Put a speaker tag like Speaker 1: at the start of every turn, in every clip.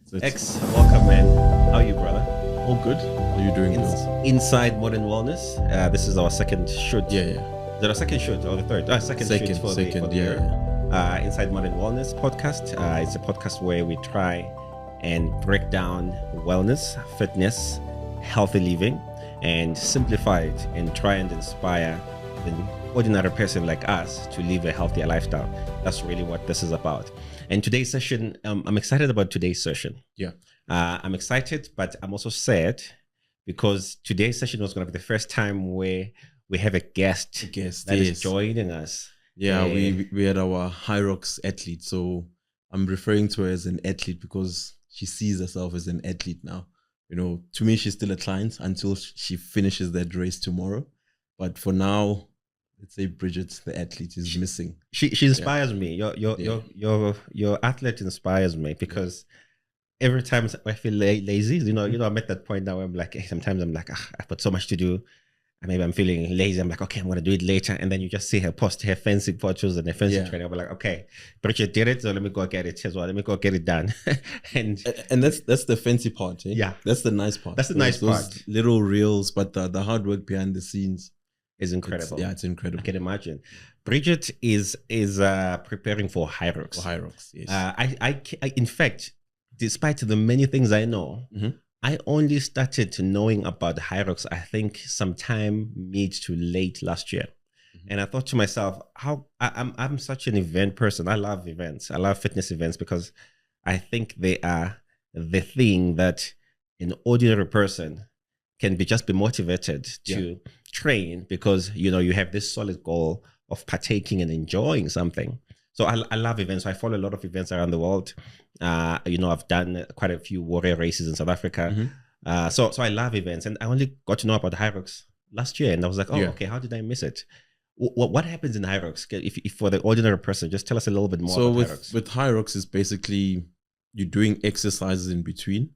Speaker 1: So
Speaker 2: Welcome, man. How are you, brother?
Speaker 1: all good. How are you doing?
Speaker 2: Inside Modern Wellness. This is our second shoot.
Speaker 1: Yeah.
Speaker 2: Is it our second shoot or the third? Second shoot for the year. Inside Modern Wellness podcast. It's a podcast where we try and break down wellness, fitness, healthy living, and simplify it and try and inspire an ordinary person like us to live a healthier lifestyle. That's really what this is about. And today's session, I'm excited about today's session.
Speaker 1: Yeah.
Speaker 2: I'm excited, but I'm also sad because today's session was going to be the first time where we have a guest that is joining us.
Speaker 1: Yeah, we had our Hyrox athlete. So I'm referring to her as an athlete because she sees herself as an athlete now. You know, to me, she's still a client until she finishes that race tomorrow. But for now, let's say Bridget, the athlete, is missing.
Speaker 2: She inspires me. Your athlete inspires me because every time I feel lazy, you know, I'm at that point now where I'm like, sometimes I'm like, I've got so much to do. And maybe I'm feeling lazy. I'm like, okay, I'm going to do it later. And then you just see her post her fancy photos and her fancy training. I'm like, okay, Bridget did it. So let me go get it as well. Let me go get it done. and
Speaker 1: that's the fancy part. Eh?
Speaker 2: Yeah.
Speaker 1: That's the nice part.
Speaker 2: That's the nice part.
Speaker 1: Little reels, but the hard work behind the scenes
Speaker 2: is incredible.
Speaker 1: It's incredible.
Speaker 2: I can imagine. Bridget is preparing for Hyrox.
Speaker 1: Yes.
Speaker 2: I in fact, despite the many things I know, I only started knowing about Hyrox, I think, sometime mid to late last year. And I thought to myself, I'm such an event person. I love events. I love fitness events because I think they are the thing that an ordinary person can just be motivated to train because, you know, you have this solid goal of partaking and enjoying something. So I love events. So I follow a lot of events around the world. You know, I've done quite a few warrior races in South Africa. So I love events. And I only got to know about Hyrox last year. And I was like, okay, how did I miss it? What happens in Hyrox? If for the ordinary person, just tell us a little bit more about Hyrox.
Speaker 1: With Hyrox, is basically you're doing exercises in between,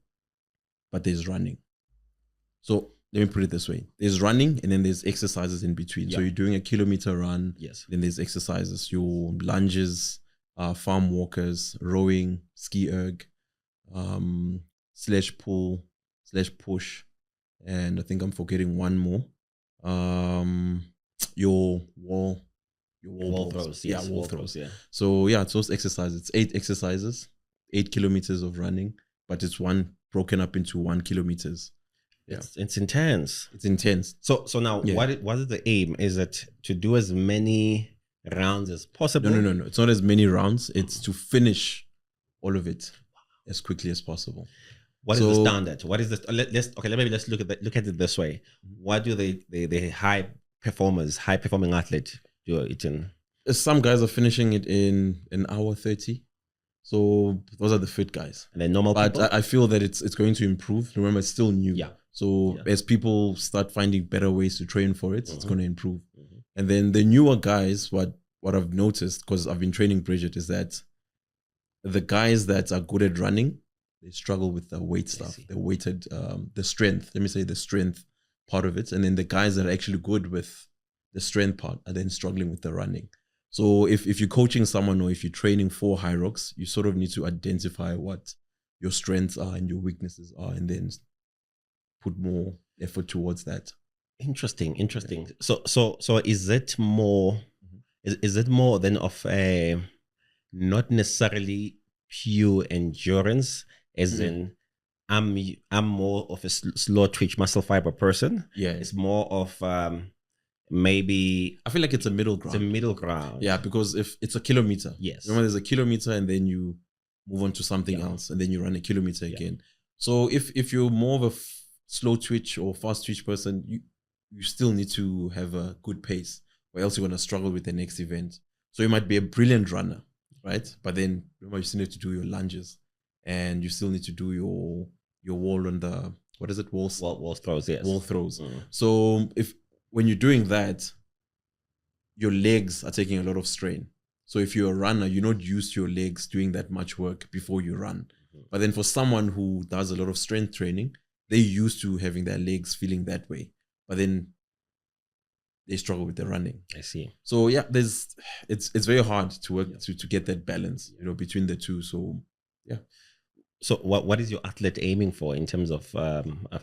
Speaker 1: but there's running. So let me put it this way. There's running and then there's exercises in between. So you're doing a kilometer run.
Speaker 2: Yes.
Speaker 1: Then there's exercises, your lunges, farm walkers, rowing, ski erg, slash pull, slash push. And I think I'm forgetting one more. Your wall
Speaker 2: throws.
Speaker 1: Yes,
Speaker 2: wall throws. Yeah.
Speaker 1: So it's those exercises. It's 8 exercises, 8 kilometers of running, but it's one broken up into 1 kilometers. Yeah.
Speaker 2: It's intense.
Speaker 1: It's intense.
Speaker 2: So now what is the aim? Is it to do as many rounds as possible?
Speaker 1: No. It's not as many rounds. It's to finish all of it as quickly as possible.
Speaker 2: What is the standard? What is the let's look at it this way. What do the high performing athlete do it in?
Speaker 1: Some guys are finishing it in an hour 30. So those are the fit guys.
Speaker 2: And then normal people?
Speaker 1: But I feel that it's going to improve. Remember, it's still new.
Speaker 2: Yeah.
Speaker 1: So as people start finding better ways to train for it, it's going to improve. And then the newer guys, what I've noticed, because I've been training Bridget, is that the guys that are good at running, they struggle with the weight stuff, the strength. Let me say the strength part of it. And then the guys that are actually good with the strength part are then struggling with the running. So if you're coaching someone or if you're training for Hyrox, you sort of need to identify what your strengths are and your weaknesses are, and then put more effort towards that.
Speaker 2: Interesting. So is it more? Is it more than of a not necessarily pure endurance, as in I'm more of a slow twitch muscle fiber person.
Speaker 1: Yeah,
Speaker 2: it's more of maybe
Speaker 1: I feel like it's a middle ground.
Speaker 2: It's a middle ground.
Speaker 1: Yeah, because if it's a kilometer, remember there's a kilometer and then you move on to something else and then you run a kilometer again. So if you're more of a slow twitch or fast twitch person, you still need to have a good pace, or else you're going to struggle with the next event. So you might be a brilliant runner, right? But then remember, you still need to do your lunges and you still need to do your wall on the, what is it? Wall
Speaker 2: throws, yes.
Speaker 1: Wall throws. So when you're doing that, your legs are taking a lot of strain. So if you're a runner, you're not used to your legs doing that much work before you run. But then for someone who does a lot of strength training, they're used to having their legs feeling that way. But then they struggle with the running.
Speaker 2: I see.
Speaker 1: So it's very hard to work to get that balance, between the two. So
Speaker 2: So what is your athlete aiming for in terms of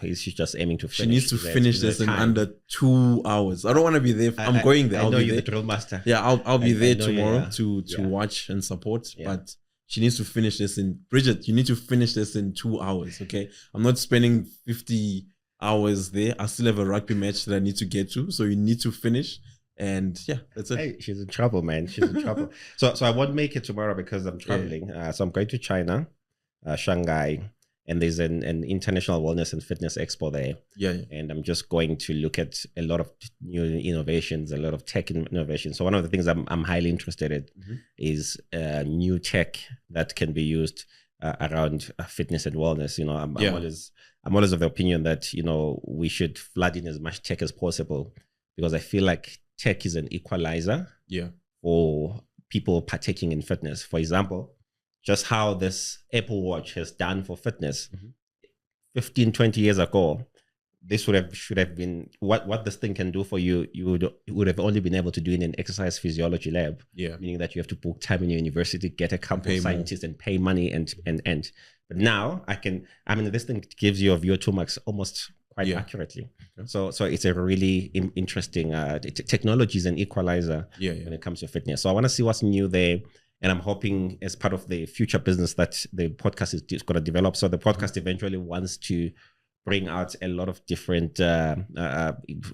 Speaker 2: is she just aiming to finish?
Speaker 1: She needs to finish this in under 2 hours. I don't want to be there. I'm going there.
Speaker 2: I know you're the drill master.
Speaker 1: Yeah, I'll be there tomorrow to watch and support.
Speaker 2: Yeah.
Speaker 1: But she needs to finish this in Bridget. You need to finish this in 2 hours. Okay, I'm not spending 50 hours there. I still have a rugby match that I need to get to. So you need to finish. And yeah, that's it.
Speaker 2: Hey, she's in trouble, man. She's in trouble. So I won't make it tomorrow because I'm traveling. So I'm going to China, Shanghai, and there's an international wellness and fitness expo there.
Speaker 1: Yeah.
Speaker 2: And I'm just going to look at a lot of new innovations, a lot of tech innovations. So one of the things I'm highly interested in is new tech that can be used around fitness and wellness. You know, I'm always of the opinion that, you know, we should flood in as much tech as possible, because I feel like tech is an equalizer for people partaking in fitness. For example, just how this Apple Watch has done for fitness 15, 20 years ago, this should have been what this thing can do for you. You would have only been able to do in an exercise physiology lab.
Speaker 1: Yeah.
Speaker 2: Meaning that you have to book time in your university, get a couple of scientists and pay money and. But now this thing gives you a VO2 max almost quite accurately. Okay. So it's a really interesting technology is an equalizer when it comes to fitness. So I want to see what's new there. And I'm hoping as part of the future business that the podcast is going to develop. So the podcast eventually wants to bring out a lot of different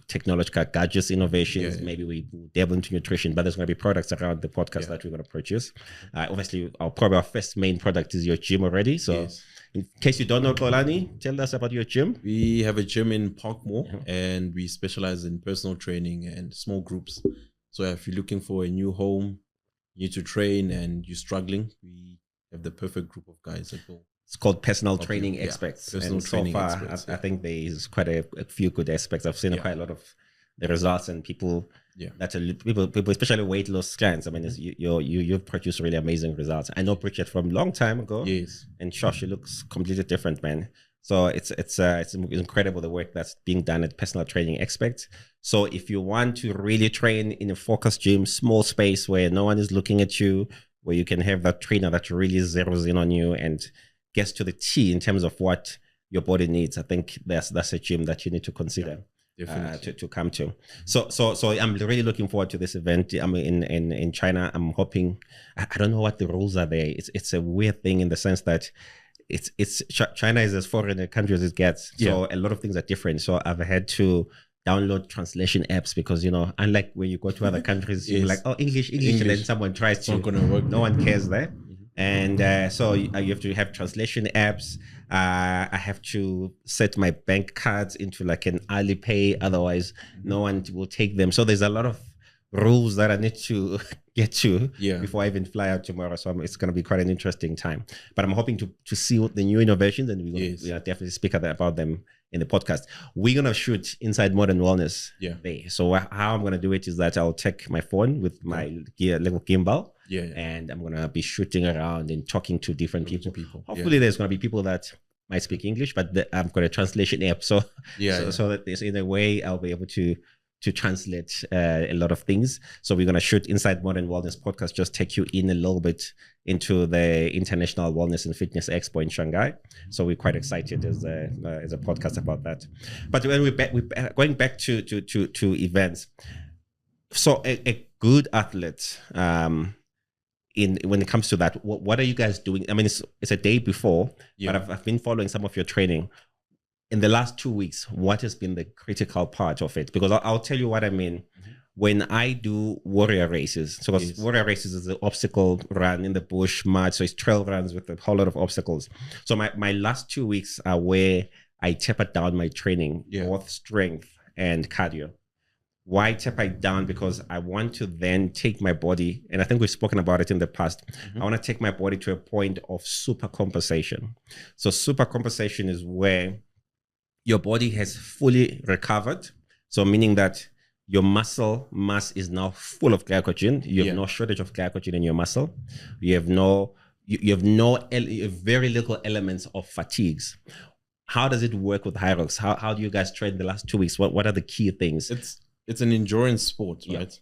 Speaker 2: technological gadgets, innovations. Maybe we dabble into nutrition, but there's going to be products around the podcast that we're going to produce. Obviously, our first main product is your gym already. So in case you don't know, Xolani, tell us about your gym.
Speaker 1: We have a gym in Parkmore and we specialize in personal training and small groups. So if you're looking for a new home, you need to train and you're struggling, we have the perfect group of guys that will.
Speaker 2: It's called personal training experts.
Speaker 1: Personal
Speaker 2: and
Speaker 1: training
Speaker 2: so far,
Speaker 1: experts.
Speaker 2: I think there is quite a few good aspects. I've seen quite a lot of the results and people people, especially weight loss clients. I mean, you've produced really amazing results. I know Bridget from a long time ago.
Speaker 1: Yes.
Speaker 2: And Josh, she looks completely different, man. So it's incredible the work that's being done at personal training experts. So if you want to really train in a focused gym, small space where no one is looking at you, where you can have that trainer that really zeroes in on you and gets to the T in terms of what your body needs, I think that's a gym that you need to consider to come to. So I'm really looking forward to this event. I'm in China. I'm hoping. I don't know what the rules are there. It's a weird thing in the sense that China is as foreign a country as it gets. So a lot of things are different. So I've had to download translation apps because, you know, unlike when you go to other countries, you're like, oh, English, and then someone tries to.
Speaker 1: Not gonna work.
Speaker 2: No one cares there. And so you have to have translation apps. I have to set my bank cards into like an Alipay, otherwise no one will take them. So there's a lot of rules that I need to get to before I even fly out tomorrow. So it's going to be quite an interesting time. But I'm hoping to see what the new innovations, and we'll definitely speak about them in the podcast. We're going to shoot Inside Modern Wellness there. So how I'm going to do it is that I'll take my phone with my little gimbal. And I'm going to be shooting around and talking to different people. Hopefully there's going to be people that might speak English, but I've got a translation app. So that there's, in a way, I'll be able to translate a lot of things. So we're going to shoot Inside Modern Wellness podcast, just take you in a little bit into the International Wellness and Fitness Expo in Shanghai. So we're quite excited as a podcast about that. But when we're going back to events, so a good athlete, when it comes to that, what are you guys doing? I mean, it's a day before, but I've been following some of your training. In the last 2 weeks, what has been the critical part of it? Because I'll tell you what I mean. When I do warrior races, so warrior races is an obstacle run in the bush, mud, so it's trail runs with a whole lot of obstacles. So my last 2 weeks are where I tapered down my training, both strength and cardio. Why taper it down? Because I want to then take my body, and I think we've spoken about it in the past. I want to take my body to a point of super compensation. So super compensation is where your body has fully recovered. So meaning that your muscle mass is now full of glycogen. You have no shortage of glycogen in your muscle. You have very little elements of fatigues. How does it work with Hyrox? How do you guys train the last 2 weeks? What are the key things?
Speaker 1: It's an endurance sport, right?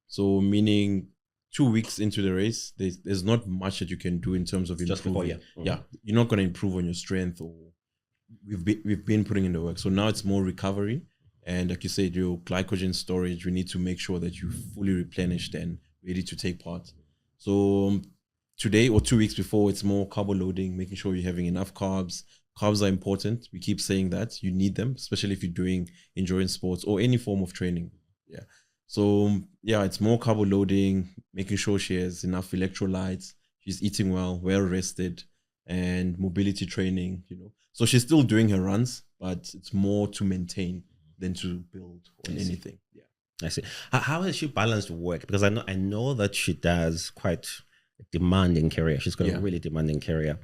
Speaker 1: So meaning 2 weeks into the race, there's not much that you can do in terms of improving.
Speaker 2: Just before,
Speaker 1: Yeah, you're not going to improve on your strength, or we've been putting in the work. So now it's more recovery, and like you said, your glycogen storage. We need to make sure that you fully replenished and ready to take part. So today or 2 weeks before, it's more carbo loading, making sure you're having enough carbs. Carbs are important. We keep saying that you need them, especially if you're doing endurance sports or any form of training. Yeah. So yeah, it's more carbo loading, making sure she has enough electrolytes, she's eating well rested, and mobility training, So she's still doing her runs, but it's more to maintain than to build on anything. Yeah.
Speaker 2: I see. How has she balanced work? Because I know that she does quite a demanding career. She's got a really demanding career.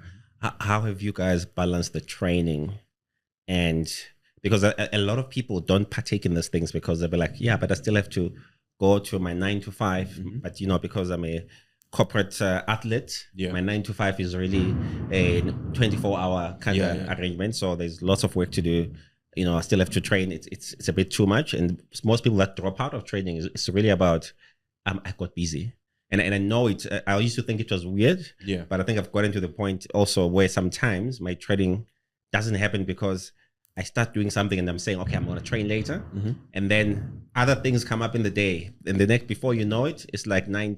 Speaker 2: How have you guys balanced the training? And because a lot of people don't partake in these things because they'll be like, yeah, but I still have to go to my 9 to 5. But because I'm a corporate athlete, my 9 to 5 is really a 24-hour kind of arrangement. So there's lots of work to do. I still have to train. It's a bit too much. And most people that drop out of training, it's really about, I got busy. And I know it. I used to think it was weird.
Speaker 1: Yeah.
Speaker 2: But I think I've gotten to the point also where sometimes my training doesn't happen because I start doing something and I'm saying, okay, I'm going to train later. And then other things come up in the day. And the next, before you know it, it's like 10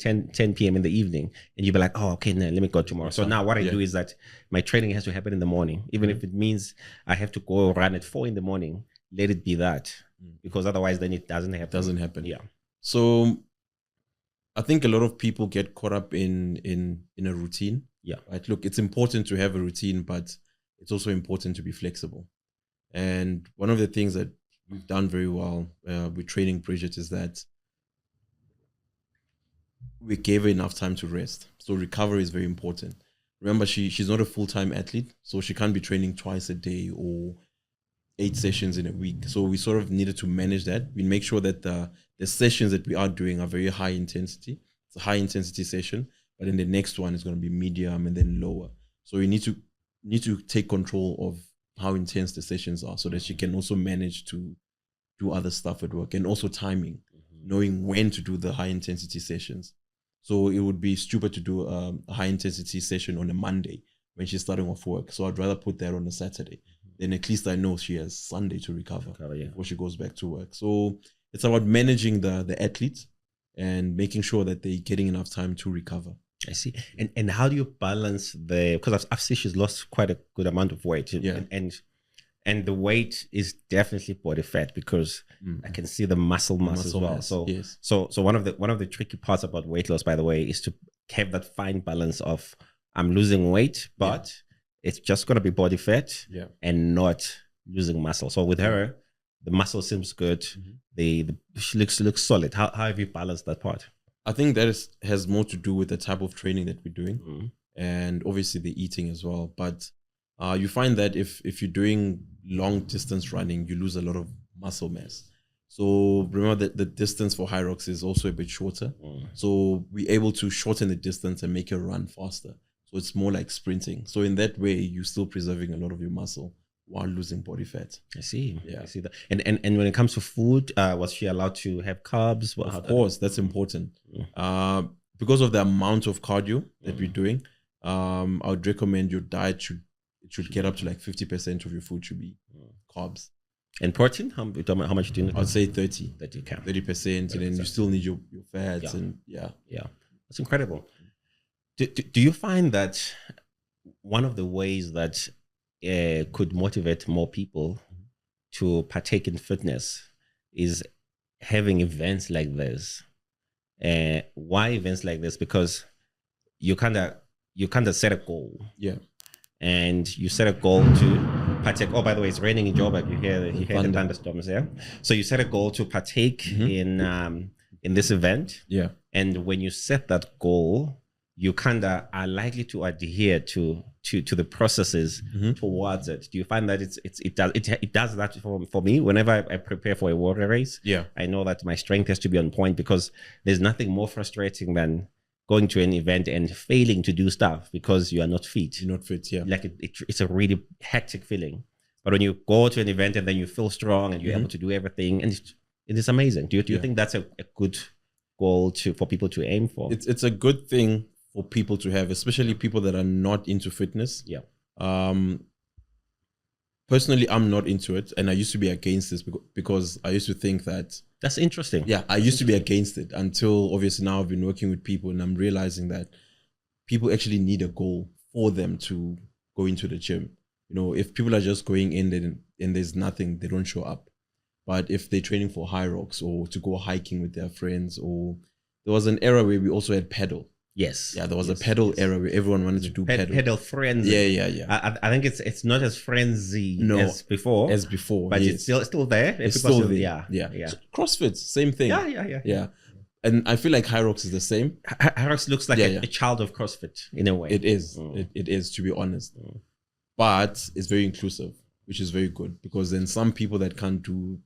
Speaker 2: p.m. in the evening. And you'll be like, oh, okay, no, let me go tomorrow. So now what I do is that my training has to happen in the morning. Even if it means I have to go run at 4 in the morning, let it be that. Because otherwise then it doesn't happen.
Speaker 1: Doesn't happen.
Speaker 2: Yeah.
Speaker 1: So I think a lot of people get caught up in a routine.
Speaker 2: Yeah.
Speaker 1: Right. Look, it's important to have a routine, but it's also important to be flexible. And one of the things that we've done very well with training Bridget is that we gave her enough time to rest. So recovery is very important. Remember, she's not a full-time athlete, so she can't be training twice a day or 8 sessions in a week. So we sort of needed to manage that. We make sure that the sessions that we are doing are very high intensity. It's a high intensity session, but then the next one is going to be medium and then lower. So we need to take control of how intense the sessions are so that she can also manage to do other stuff at work, and also timing, knowing when to do the high intensity sessions. So it would be stupid to do a high intensity session on a Monday when she's starting off work. So I'd rather put that on a Saturday. Then at least I know she has Sunday to recover before she goes back to work. So it's about managing the athletes and making sure that they're getting enough time to recover.
Speaker 2: I see. And how do you balance because I've seen she's lost quite a good amount of weight. And the weight is definitely body fat because I can see the muscle mass as well. So one of the tricky parts about weight loss, by the way, is to have that fine balance of I'm losing weight, but it's just going to be body fat and not losing muscle. So with her, the muscle seems good. She looks solid. How have you balanced that part?
Speaker 1: I think that has more to do with the type of training that we're doing, and obviously the eating as well. But you find that if you're doing long distance running, you lose a lot of muscle mass. So remember that the distance for Hyrox is also a bit shorter. So we're able to shorten the distance and make her run faster. So it's more like sprinting. So in that way, you're still preserving a lot of your muscle while losing body fat.
Speaker 2: I see.
Speaker 1: Yeah.
Speaker 2: I see that. And when it comes to food, was she allowed to have carbs?
Speaker 1: Of course, that's important. Because of the amount of cardio that we're doing, I would recommend your diet should get up to like 50% of your food should be carbs.
Speaker 2: And protein? How much do you need?
Speaker 1: I'd say 30.
Speaker 2: 30%.
Speaker 1: And then you still need your fats and
Speaker 2: That's incredible. Do you find that one of the ways that could motivate more people to partake in fitness is having events like this? Why events like this? Because you kind of set a goal.
Speaker 1: Yeah.
Speaker 2: And you set a goal to partake. Oh, by the way, it's raining in Joburg. You hear the thunderstorms there. So you set a goal to partake in this event.
Speaker 1: Yeah.
Speaker 2: And when you set that goal, you kind of are likely to adhere to the processes towards it. Do you find that it does that for me whenever I prepare for a water race?
Speaker 1: Yeah.
Speaker 2: I know that my strength has to be on point because there's nothing more frustrating than going to an event and failing to do stuff because you are not fit.
Speaker 1: You're not fit, yeah.
Speaker 2: Like it's a really hectic feeling. But when you go to an event and then you feel strong and you're able to do everything, and it is amazing. Do you think that's a good goal for people to aim for?
Speaker 1: It's a good thing for people to have, especially people that are not into fitness.
Speaker 2: Yeah.
Speaker 1: Personally, I'm not into it, and I used to be against this because I used to think that.
Speaker 2: That's interesting.
Speaker 1: Yeah, I used to be against it until obviously now I've been working with people, and I'm realizing that people actually need a goal for them to go into the gym. You know, if people are just going in and there's nothing, they don't show up. But if they're training for Hyrox or to go hiking with their friends, or there was an era where we also had pedal.
Speaker 2: Yes.
Speaker 1: Yeah, there was a pedal era where everyone wanted to do pedal.
Speaker 2: Pedal frenzy.
Speaker 1: Yeah.
Speaker 2: I think it's not as frenzy as before. But
Speaker 1: yes.
Speaker 2: it's still there.
Speaker 1: It's still there. Yeah. So CrossFit, same thing.
Speaker 2: Yeah.
Speaker 1: And I feel like Hyrox is the same.
Speaker 2: Hyrox looks like a child of CrossFit in a way.
Speaker 1: It is. It is, to be honest. But it's very inclusive, which is very good, because then some people that can't do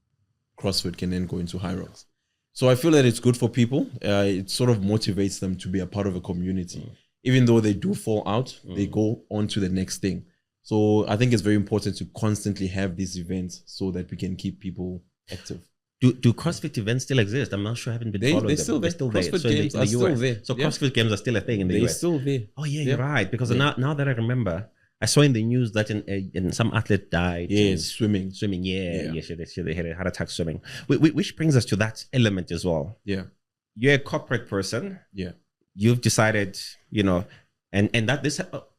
Speaker 1: CrossFit can then go into Hyrox. So I feel that it's good for people. It sort of motivates them to be a part of a community. Even though they do fall out, they go on to the next thing. So I think it's very important to constantly have these events so that we can keep people active.
Speaker 2: Do CrossFit events still exist? I'm not sure. I haven't been following them.
Speaker 1: They're still there. CrossFit
Speaker 2: there.
Speaker 1: games are still there.
Speaker 2: So CrossFit games are still a thing in the US.
Speaker 1: They're still there.
Speaker 2: Oh yeah, you're right. Because now that I remember, I saw in the news that in some athlete died.
Speaker 1: Yes, swimming.
Speaker 2: Yeah. They had a heart attack swimming. Which brings us to that element as well.
Speaker 1: Yeah.
Speaker 2: You're a corporate person.
Speaker 1: Yeah.
Speaker 2: You've decided, and that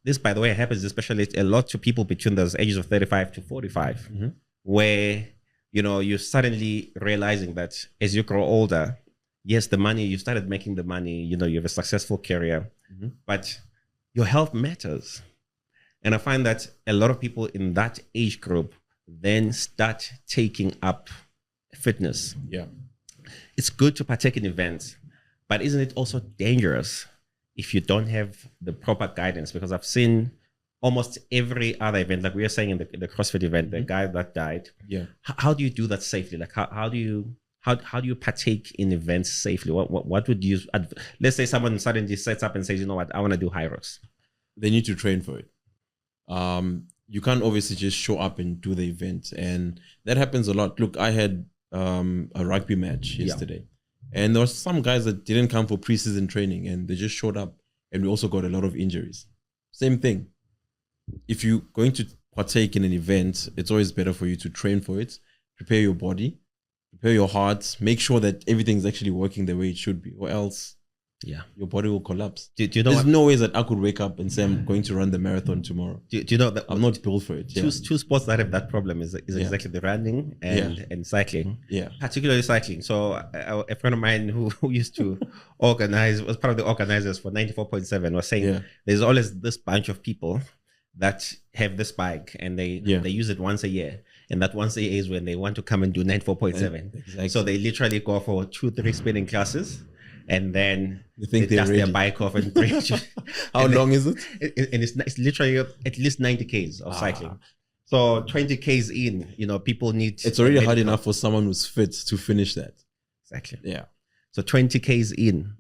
Speaker 2: this by the way happens especially a lot to people between those ages of 35 to 45, where you're suddenly realizing that as you grow older, yes, the money, you started making the money, you have a successful career, but your health matters. And I find that a lot of people in that age group then start taking up fitness.
Speaker 1: Yeah.
Speaker 2: It's good to partake in events, but isn't it also dangerous if you don't have the proper guidance? Because I've seen almost every other event, like we were saying in the CrossFit event, the guy that died.
Speaker 1: Yeah.
Speaker 2: How do you do that safely? Like how do you partake in events safely? What would you, let's say someone suddenly sets up and says, you know what, I want to do Hyrox.
Speaker 1: They need to train for it. You can't obviously just show up and do the event, and that happens a lot. Look, I had a rugby match yesterday, and there was some guys that didn't come for preseason training, and they just showed up, and we also got a lot of injuries. Same thing. If you're going to partake in an event, it's always better for you to train for it, prepare your body, prepare your heart, make sure that everything's actually working the way it should be, or else your body will collapse.
Speaker 2: Do you know
Speaker 1: There's no way that I could wake up and say I'm going to run the marathon tomorrow.
Speaker 2: Do you know that
Speaker 1: I'm not built for it?
Speaker 2: Two sports that have that problem is exactly the running and cycling.
Speaker 1: Yeah,
Speaker 2: particularly cycling. So a friend of mine who used to organize, was part of the organizers for 94.7, was saying there's always this bunch of people that have this bike and they use it once a year. And that once a year is when they want to come and do 94.7. Exactly. So they literally go for 2-3 spinning classes. And then they dust their bike off and
Speaker 1: How long is it?
Speaker 2: And it's literally at least 90 Ks of cycling. So 20 Ks in, people need...
Speaker 1: It's already hard enough for someone who's fit to finish that.
Speaker 2: Exactly.
Speaker 1: Yeah.
Speaker 2: So 20 Ks in,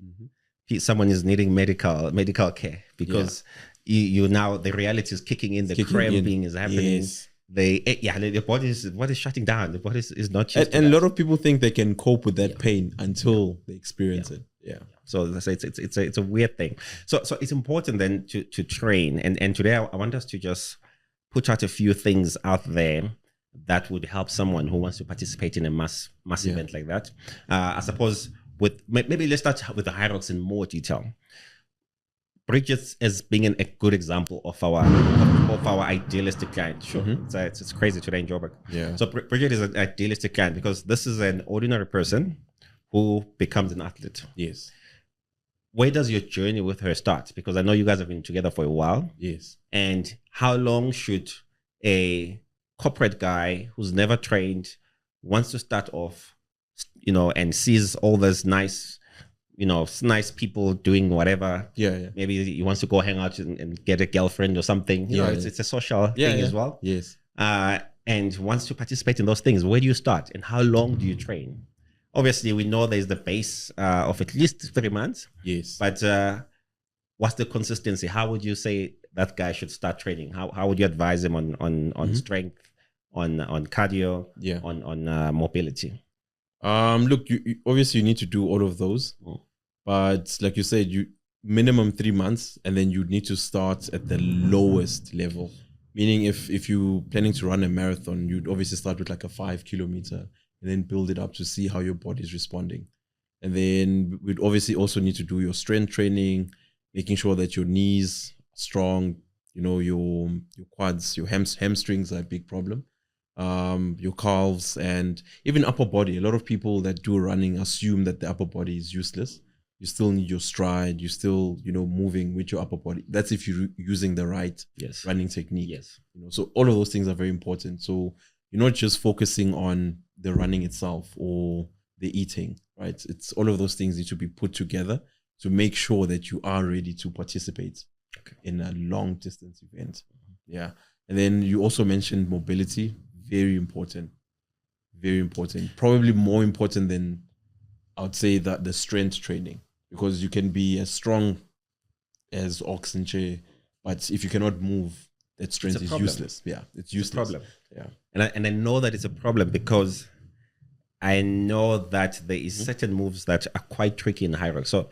Speaker 2: someone is needing medical care because you now, the reality is kicking in, the cramping is happening. Yes. The body is shutting down. The body is not.
Speaker 1: And a lot of people think they can cope with that pain until they experience it. Yeah.
Speaker 2: So it's a weird thing. So it's important then to train. And today I want us to just put out a few things out there that would help someone who wants to participate in a mass event like that. I suppose maybe let's start with the Hyrox in more detail. Bridget as being a good example of our idealistic client. Sure, it's crazy today in Joburg.
Speaker 1: Yeah.
Speaker 2: So Bridget is an idealistic client because this is an ordinary person who becomes an athlete.
Speaker 1: Yes.
Speaker 2: Where does your journey with her start? Because I know you guys have been together for a while.
Speaker 1: Yes.
Speaker 2: And how long should a corporate guy who's never trained, wants to start off, and sees all those nice people doing whatever.
Speaker 1: Yeah.
Speaker 2: Maybe he wants to go hang out and get a girlfriend or something. It's a social thing as well.
Speaker 1: Yes.
Speaker 2: And wants to participate in those things. Where do you start and how long do you train? Obviously, we know there's the base of at least 3 months.
Speaker 1: Yes.
Speaker 2: But what's the consistency? How would you say that guy should start training? How would you advise him on strength, on cardio, on mobility?
Speaker 1: Look, you obviously you need to do all of those. But like you said, you minimum 3 months, and then you need to start at the lowest level. Meaning if you're planning to run a marathon, you'd obviously start with like a 5 kilometer and then build it up to see how your body is responding. And then we'd obviously also need to do your strength training, making sure that your knees are strong, you know, your quads, your hamstrings are a big problem. Your calves, and even upper body. A lot of people that do running assume that the upper body is useless. You still need your stride. You still, you know, moving with your upper body. That's if you're using the right running technique.
Speaker 2: Yes.
Speaker 1: You know, so all of those things are very important. So you're not just focusing on the running itself or the eating, right? It's all of those things need to be put together to make sure that you are ready to participate in a long distance event. Yeah. And then you also mentioned mobility. Very important. Very important. Probably more important than, I would say, that the strength training. Because you can be as strong as ox and chair, but if you cannot move, that strength is useless. Yeah, it's useless.
Speaker 2: It's a problem.
Speaker 1: Yeah,
Speaker 2: and I know that it's a problem because I know that there is certain moves that are quite tricky in Hyrox. So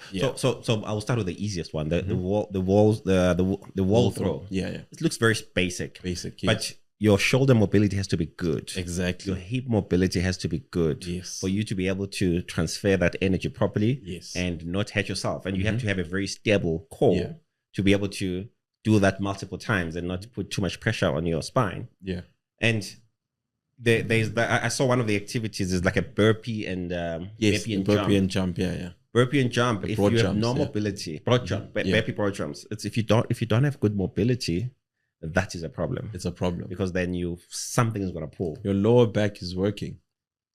Speaker 2: I'll start with the easiest one, the wall throw.
Speaker 1: Yeah.
Speaker 2: It looks very basic.
Speaker 1: Basic,
Speaker 2: but your shoulder mobility has to be good.
Speaker 1: Exactly.
Speaker 2: Your hip mobility has to be good.
Speaker 1: Yes.
Speaker 2: For you to be able to transfer that energy properly.
Speaker 1: Yes.
Speaker 2: And not hurt yourself. And you have to have a very stable core to be able to do that multiple times and not put too much pressure on your spine.
Speaker 1: Yeah.
Speaker 2: And I saw one of the activities is like a burpee and
Speaker 1: burpee and jump. Yeah.
Speaker 2: Burpee and jump. If you have no mobility, broad jump, burpee, broad jumps. It's if you don't have good mobility, that is a problem.
Speaker 1: It's a problem
Speaker 2: because then something is going to pull.
Speaker 1: Your lower back is working,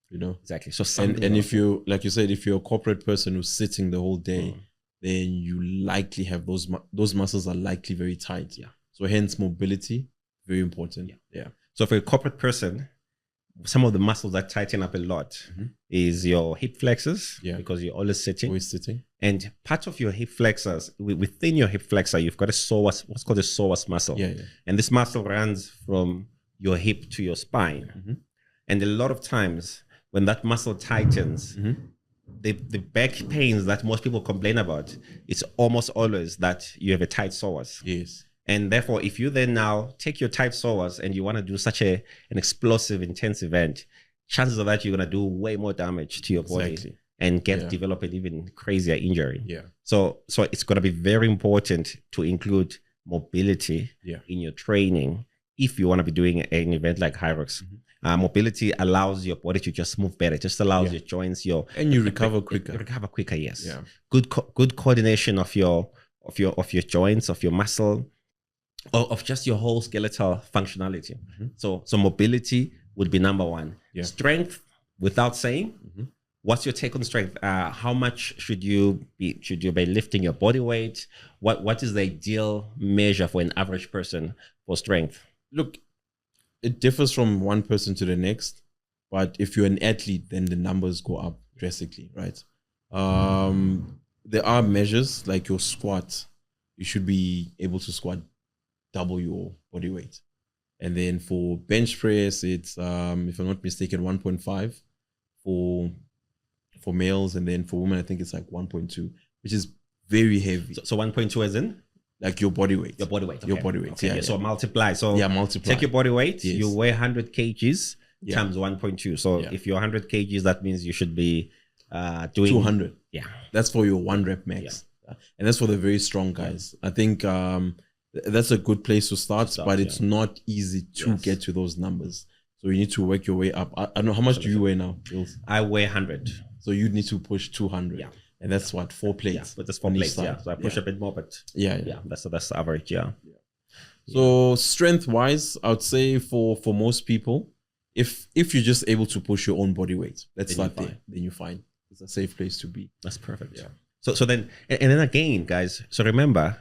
Speaker 1: you know.
Speaker 2: Exactly. So
Speaker 1: and if you, like you said, if you're a corporate person who's sitting the whole day, then you likely have those muscles are likely very tight. Yeah. So hence mobility, very important. Yeah.
Speaker 2: So for a corporate person, some of the muscles that tighten up a lot is your hip flexors, because you're always sitting.
Speaker 1: Always sitting.
Speaker 2: And part of your hip flexors, within your hip flexor, you've got what's called a psoas muscle.
Speaker 1: Yeah.
Speaker 2: And this muscle runs from your hip to your spine. And a lot of times when that muscle tightens, the back pains that most people complain about, it's almost always that you have a tight psoas.
Speaker 1: Yes.
Speaker 2: And therefore, if you then now take your tight psoas and you want to do such an explosive, intense event, chances are that you're going to do way more damage to your body and develop an even crazier injury.
Speaker 1: Yeah.
Speaker 2: So it's going to be very important to include mobility in your training if you want to be doing an event like Hyrox. Mobility allows your body to just move better. It just allows your joints,
Speaker 1: and you recover quicker.
Speaker 2: You recover quicker, yes.
Speaker 1: Yeah.
Speaker 2: Good coordination of your joints, of your muscle, of just your whole skeletal functionality. So mobility would be number one. Strength, without saying. What's your take on strength? How much should you be lifting your body weight? What is the ideal measure for an average person for strength?
Speaker 1: Look, it differs from one person to the next, but if you're an athlete, then the numbers go up drastically, right? There are measures like your squat. You should be able to squat double your body weight. And then for bench press, it's, if I'm not mistaken, 1.5 for males. And then for women, I think it's like 1.2, which is very heavy.
Speaker 2: So 1.2 as in?
Speaker 1: Like your body weight.
Speaker 2: Your body weight. Okay.
Speaker 1: Your body weight.
Speaker 2: Okay. So multiply. So
Speaker 1: multiply.
Speaker 2: Take your body weight. Yes. You weigh 100 kgs times 1.2. So if you're 100 kgs, that means you should be doing
Speaker 1: 200.
Speaker 2: Yeah.
Speaker 1: That's for your 1 rep max. And that's for the very strong guys. I think that's a good place to start, but it's not easy to get to those numbers. So you need to work your way up. I don't know, how much do you weigh now, Jules?
Speaker 2: I weigh 100.
Speaker 1: So you need to push 200.
Speaker 2: Yeah.
Speaker 1: And that's what, 4 plates?
Speaker 2: Yeah, but that's 4 plates, So I push a bit more, but that's the average,
Speaker 1: So strength-wise, I would say for most people, if you're just able to push your own body weight, let's start there. Then you're fine. It's a safe place to be.
Speaker 2: That's perfect. Yeah. So then, and then again, guys, so remember,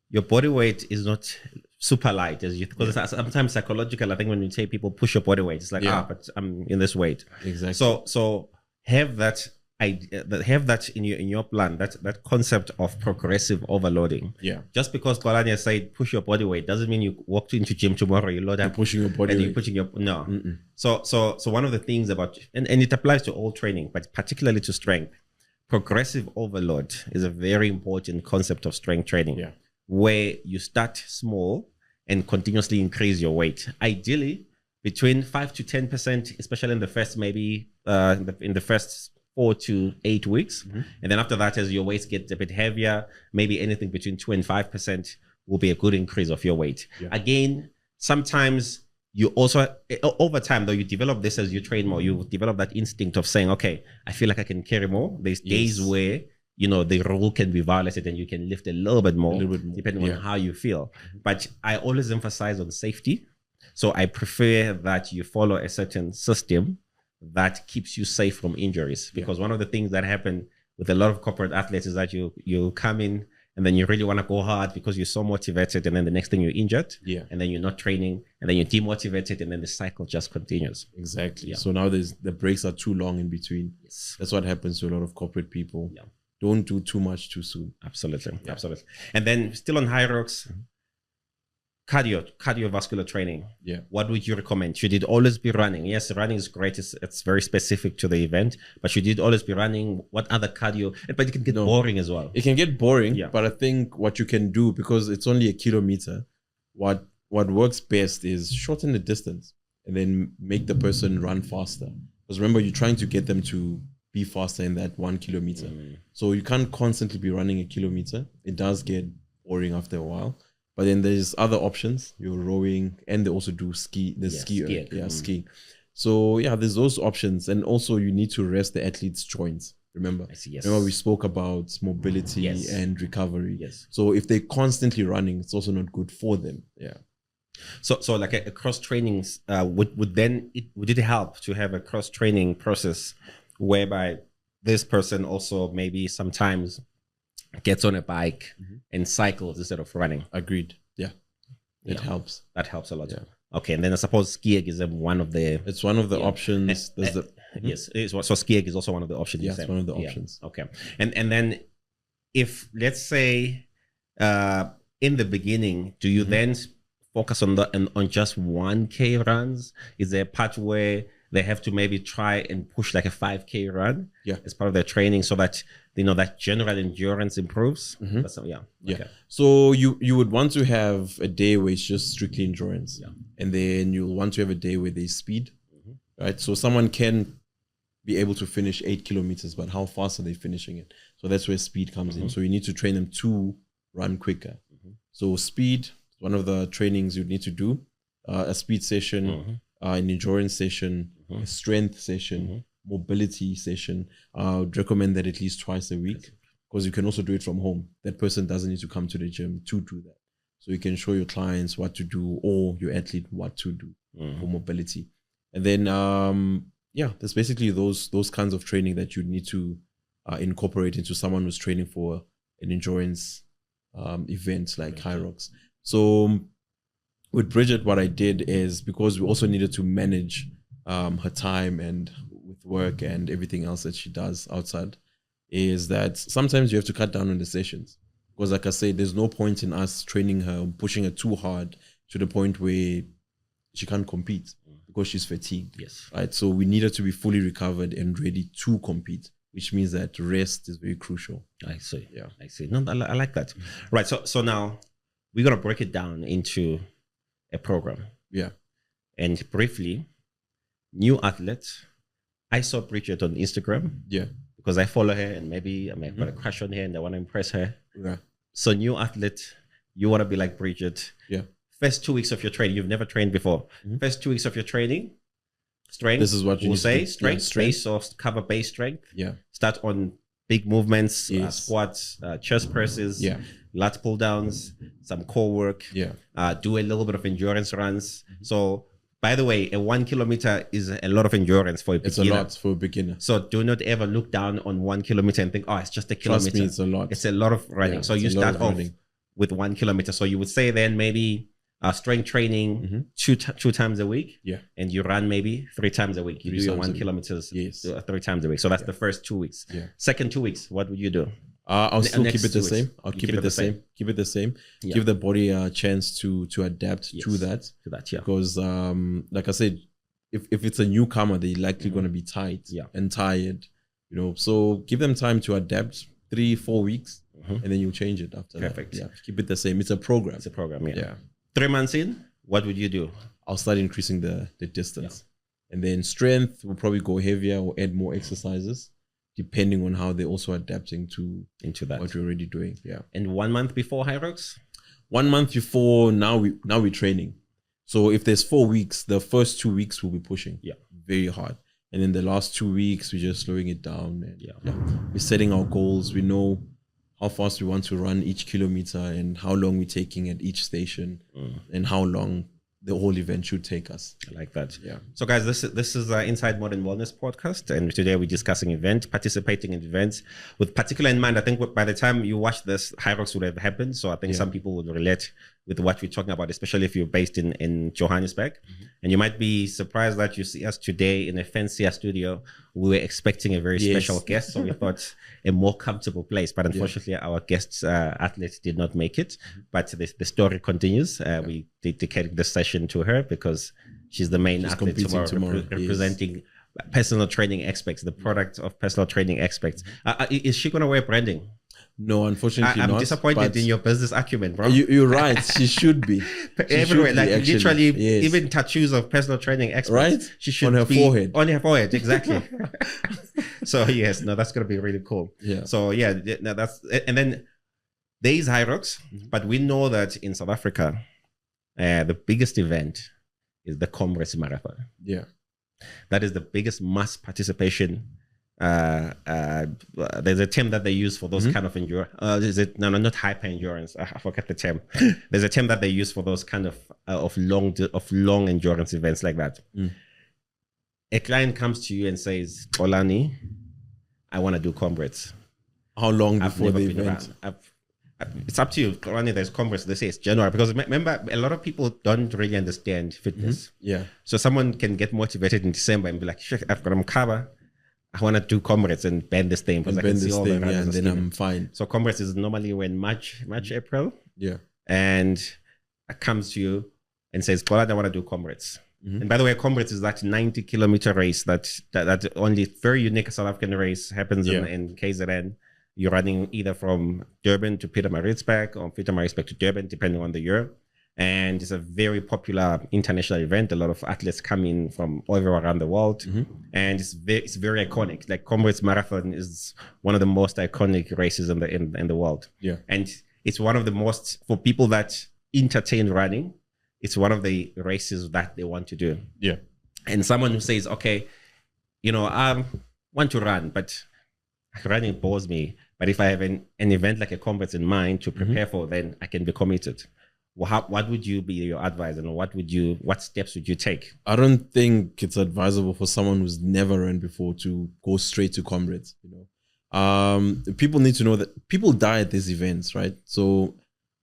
Speaker 2: your body weight is not super light because sometimes psychological. I think when you say people push your body weight, it's like, but I'm in this weight.
Speaker 1: Exactly.
Speaker 2: So have that in your plan, that concept of progressive overloading.
Speaker 1: Yeah.
Speaker 2: Just because Xolani has said push your body weight doesn't mean you walk into gym tomorrow, you load up.
Speaker 1: You're pushing your body weight.
Speaker 2: You're pushing your So one of the things about and it applies to all training, but particularly to strength. progressive overload is a very important concept of strength training, where you start small and continuously increase your weight. Ideally, between 5 to 10%, especially in the first in the first 4 to 8 weeks. And then after that, as your weights get a bit heavier, maybe anything between 2 and 5% will be a good increase of your weight. Again, sometimes you also, over time, though, you develop this as you train more, you develop that instinct of saying, okay, I feel like I can carry more. There's days where, you know, the rule can be violated and you can lift a little bit more, depending on how you feel. But I always emphasize on safety. So I prefer that you follow a certain system that keeps you safe from injuries. Because one of the things that happen with a lot of corporate athletes is that you come in and then you really want to go hard because you're so motivated, and then the next thing you're injured, and then you're not training, and then you're demotivated, and then the cycle just continues.
Speaker 1: Exactly. So now the breaks are too long in between. That's what happens to a lot of corporate people. Don't do too much too soon.
Speaker 2: Absolutely. And then still on Hyrox, cardiovascular training. What would you recommend? Should it always be running? Yes, running is great. It's very specific to the event, but should it always be running? What other cardio? But it can get boring as well.
Speaker 1: It can get boring, but I think what you can do, because it's only a kilometer, what works best is shorten the distance and then make the person run faster. Because remember, you're trying to get them to be faster in that 1 kilometer. So you can't constantly be running a kilometer. It does get boring after a while. But then there's other options. You're rowing, and they also do skiing. Skiing. So there's those options. And also you need to rest the athlete's joints. Remember? Remember we spoke about mobility and recovery. So if they're constantly running, it's also not good for them.
Speaker 2: So like a cross training, would it help to have a cross training process whereby this person also maybe sometimes gets on a bike and cycles instead of running?
Speaker 1: Agreed. It helps.
Speaker 2: That helps a lot. Okay, and then I suppose skiing is one of the...
Speaker 1: It's one of the options.
Speaker 2: Yes, so skiing is also one of the options.
Speaker 1: Yes, one of the options.
Speaker 2: Okay, and then if, let's say, in the beginning, do you then focus on just 1K runs? Is there a part where they have to maybe try and push like a 5K run as part of their training, so that that general endurance improves? Okay.
Speaker 1: So you would want to have a day where it's just strictly endurance, and then you'll want to have a day where there's speed, right? So someone can be able to finish 8 kilometers, but how fast are they finishing it? So that's where speed comes in. So you need to train them to run quicker. So speed, one of the trainings you'd need to do, a speed session, an endurance session, a strength session, mobility session. I would recommend that at least twice a week, because you can also do it from home. That person doesn't need to come to the gym to do that. So you can show your clients what to do, or your athlete what to do for mobility. And then, there's basically those kinds of training that you need to incorporate into someone who's training for an endurance event like Hyrox. So with Bridget, what I did is, because we also needed to manage her time and with work and everything else that she does outside, is that sometimes you have to cut down on the sessions. Because like I said, there's no point in us training her, pushing her too hard to the point where she can't compete because she's fatigued. Right. So we need her to be fully recovered and ready to compete, which means that rest is very crucial.
Speaker 2: I see. I see. No, I like that. Right. So now we're going to break it down into a program. And briefly, new athletes. I saw Bridget on Instagram. Because I follow her, and maybe I might got a crush on her and I want to impress her. So new athlete, you want to be like Bridget. First 2 weeks of your training, you've never trained before. First 2 weeks of your training, strength.
Speaker 1: This is what you
Speaker 2: say.
Speaker 1: Do.
Speaker 2: Strength, base or cover base strength. Start on big movements, squats, chest presses, lat pull downs, some core work. Do a little bit of endurance runs. So, by the way, a 1 kilometer is a lot of endurance for a beginner.
Speaker 1: It's a lot for a beginner.
Speaker 2: So do not ever look down on 1 kilometer and think, oh, it's just a kilometer.
Speaker 1: Trust me, it's a lot.
Speaker 2: It's a lot of running. So you start off with 1 kilometer. So you would say then maybe strength training two times a week. And you run maybe 3 times a week. You do your 1 kilometers 3 times a week. So that's the first 2 weeks. Second 2 weeks, what would you do?
Speaker 1: I'll still keep it the same. I'll keep it the same. Keep it the same. Give the body a chance to adapt to that. Because like I said, if it's a newcomer, they're likely going to be tight and tired. So give them time to adapt, 3-4 weeks, and then you'll change it after
Speaker 2: Perfect.
Speaker 1: that. Yeah, keep it the same. It's a program.
Speaker 2: It's a program,
Speaker 1: Yeah.
Speaker 2: 3 months in, what would you do?
Speaker 1: I'll start increasing the distance. And then strength, we'll probably go heavier or add more exercises, depending on how they're also adapting into that, what we're already doing. Yeah.
Speaker 2: And 1 month before Hyrox?
Speaker 1: 1 month before, now we're training. So if there's 4 weeks, the first 2 weeks we'll be pushing very hard. And then the last 2 weeks, we're just slowing it down. And we're setting our goals. We know how fast we want to run each kilometer and how long we're taking at each station and how long the whole event should take us.
Speaker 2: I like that.
Speaker 1: Yeah.
Speaker 2: So guys, this is Inside Modern Wellness podcast. And today we're discussing participating in events with particular in mind. I think by the time you watch this, Hyrox would have happened. So I think some people would relate with what we're talking about, especially if you're based in Johannesburg. And you might be surprised that you see us today in a fancier studio. We were expecting a very special guest, so we thought a more comfortable place. But unfortunately, our guest athlete did not make it. But the story continues. We dedicated this session to her because she's the main athlete tomorrow. Representing personal training experts, the product of personal training experts. Is she going to wear branding?
Speaker 1: No, unfortunately
Speaker 2: I'm
Speaker 1: not.
Speaker 2: disappointed in your business acumen, bro.
Speaker 1: You're right. She should be.
Speaker 2: Everywhere, literally, even tattoos of personal training experts.
Speaker 1: Right?
Speaker 2: She should
Speaker 1: on her forehead.
Speaker 2: On her forehead, exactly. So yes, that's gonna be really cool.
Speaker 1: Yeah.
Speaker 2: So that's and then there is Hyrox, but we know that in South Africa, the biggest event is the Comrades Marathon.
Speaker 1: Yeah.
Speaker 2: That is the biggest mass participation. There's a term that they use for those kind of endurance. Not hyper endurance. I forget the term. There's a term that they use for those kind of long endurance events like that. A client comes to you and says, "Xolani, I want to do Comrades."
Speaker 1: How long before the event?
Speaker 2: It's up to you. Xolani, there's Comrades. They say it's January because remember, a lot of people don't really understand fitness.
Speaker 1: Yeah.
Speaker 2: So someone can get motivated in December and be like, "Shit, I've got them cover. I want to do Comrades and bend this thing because I can see all the runners."
Speaker 1: And then I'm fine.
Speaker 2: So Comrades is normally when March, April.
Speaker 1: Yeah.
Speaker 2: And it comes to you and says, "Xolani, I want to do Comrades." And by the way, Comrades is that 90-kilometer race that only very unique South African race happens in KZN. You're running either from Durban to Pietermaritzburg or Pietermaritzburg to Durban, depending on the year. And it's a very popular international event. A lot of athletes come in from all around the world. And it's very iconic. Like Comrades Marathon is one of the most iconic races in the world.
Speaker 1: Yeah.
Speaker 2: And it's one of the most, for people that entertain running, it's one of the races that they want to do.
Speaker 1: Yeah.
Speaker 2: And someone who says, "Okay, I want to run, but running bores me. But if I have an event like a Comrades in mind to prepare for, then I can be committed." What would you be your advice, and what steps would you take?
Speaker 1: I don't think it's advisable for someone who's never run before to go straight to Comrades. People need to know that people die at these events, right? So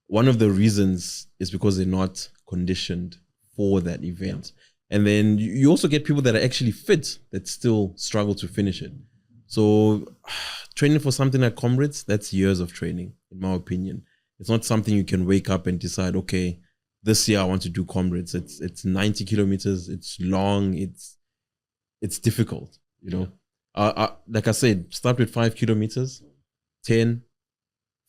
Speaker 1: one of the reasons is because they're not conditioned for that event. And then you also get people that are actually fit that still struggle to finish it. So training for something like Comrades, that's years of training, in my opinion. It's not something you can wake up and decide, okay, this year I want to do Comrades. It's 90 kilometers. It's long. It's difficult, like I said, start with 5 kilometers, 10,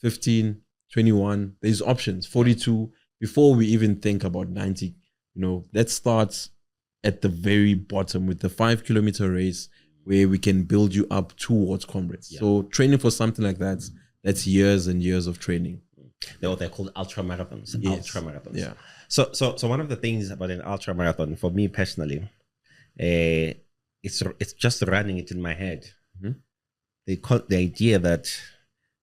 Speaker 1: 15, 21. There's options, 42, before we even think about 90. That starts at the very bottom with the 5-kilometer race where we can build you up towards Comrades. Yeah. So training for something like that's years and years of training.
Speaker 2: They're called ultra marathons.
Speaker 1: Yes.
Speaker 2: Ultra marathons.
Speaker 1: Yeah.
Speaker 2: So one of the things about an ultra marathon for me personally, it's just running it in my head. The idea that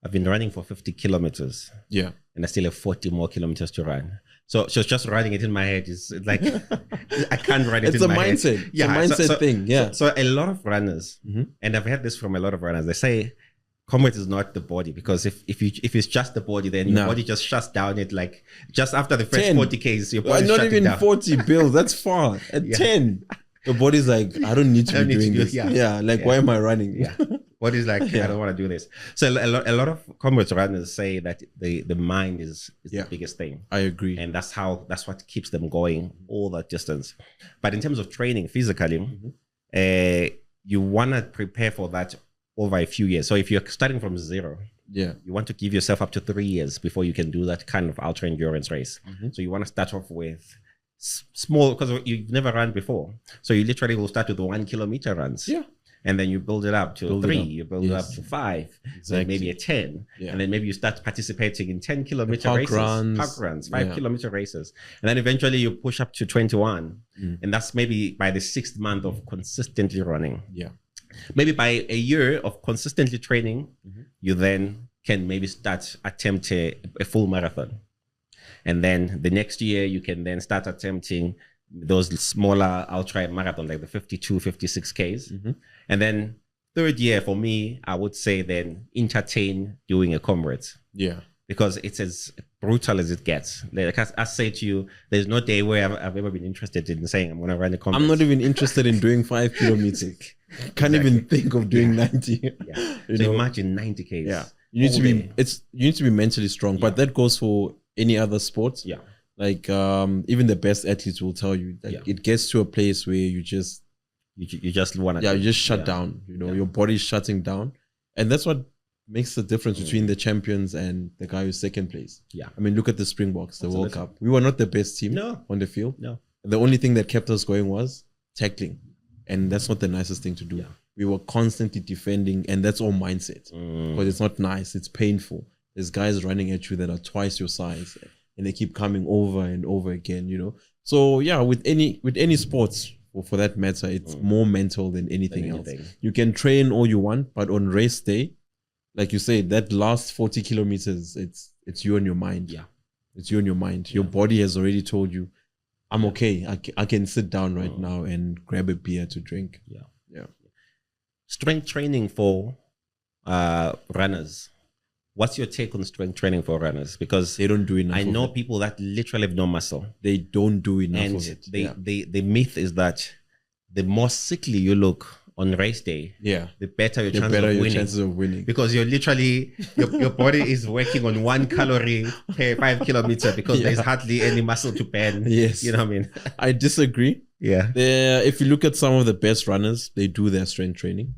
Speaker 2: I've been running for 50 kilometers.
Speaker 1: Yeah.
Speaker 2: And I still have 40 more kilometers to run. So just running it in my head is like I can't run it in my head.
Speaker 1: It's a mindset thing. Yeah.
Speaker 2: So a lot of runners, and I've heard this from a lot of runners, they say Comrades is not the body, because if it's just the body, then your body just shuts down. It like just after the first 40 Ks, your body
Speaker 1: not even down. 40 bills. That's far. At 10, the body's like, I don't need to be doing this. Why am I running?
Speaker 2: Yeah. Body's like, I don't want to do this. So a lot of Comrades runners say that the mind is the biggest thing.
Speaker 1: I agree.
Speaker 2: And that's what keeps them going all that distance. But in terms of training physically, you want to prepare for that over a few years. So if you're starting from zero,
Speaker 1: yeah,
Speaker 2: you want to give yourself up to 3 years before you can do that kind of ultra endurance race. So you want to start off with small, because you've never run before. So you literally will start with 1 kilometer runs.
Speaker 1: Yeah.
Speaker 2: And then you build it up to 3, you build it up to 5, then maybe a 10. And then maybe you start participating in 10 kilometer races, park runs, 5 kilometer races. And then eventually you push up to 21. And that's maybe by the 6th month of consistently running.
Speaker 1: Yeah.
Speaker 2: Maybe by a year of consistently training, you then can maybe start attempt a full marathon. And then the next year you can then start attempting those smaller ultra marathon, like the 52, 56 Ks. And then 3rd year for me, I would say then entertain doing a comrades.
Speaker 1: Yeah.
Speaker 2: Because it's as brutal as it gets. Like I say to you, there's no day where I've ever been interested in saying I'm going to run a comrades.
Speaker 1: I'm not even interested in doing 5 kilometers. Can't even think of doing 90.
Speaker 2: So imagine 90 Ks.
Speaker 1: Yeah. You need to be you need to be mentally strong, but that goes for any other sport.
Speaker 2: Yeah.
Speaker 1: Like even the best athletes will tell you that it gets to a place where you just
Speaker 2: want to
Speaker 1: you just shut down. Your body's shutting down, and that's what makes the difference between the champions and the guy who's 2nd place.
Speaker 2: Yeah,
Speaker 1: I mean, look at the Springboks, the World Cup. We were not the best team on the field.
Speaker 2: No,
Speaker 1: the only thing that kept us going was tackling, and that's not the nicest thing to do. We were constantly defending, and that's all mindset. But it's not nice. It's painful. There's guys running at you that are twice your size, and they keep coming over and over again. So yeah, with any sports, for that matter, it's more mental than anything else. You can train all you want, but on race day, like you say, that last 40 kilometers, it's you and your mind.
Speaker 2: Yeah,
Speaker 1: it's you and your mind. Your body has already told you, I'm okay. I can sit down right now and grab a beer to drink.
Speaker 2: Yeah.
Speaker 1: Strength
Speaker 2: training for runners. What's your take on strength training for runners? Because
Speaker 1: they don't do enough.
Speaker 2: I know people that literally have no muscle.
Speaker 1: They don't do enough of it.
Speaker 2: The myth is that the more sickly you look on race day, the better your chances of winning. Because you're literally your body is working on 1 calorie per 5 kilometers because there's hardly any muscle to burn.
Speaker 1: Yes,
Speaker 2: you know what I mean.
Speaker 1: I disagree.
Speaker 2: Yeah,
Speaker 1: if you look at some of the best runners, they do their strength training.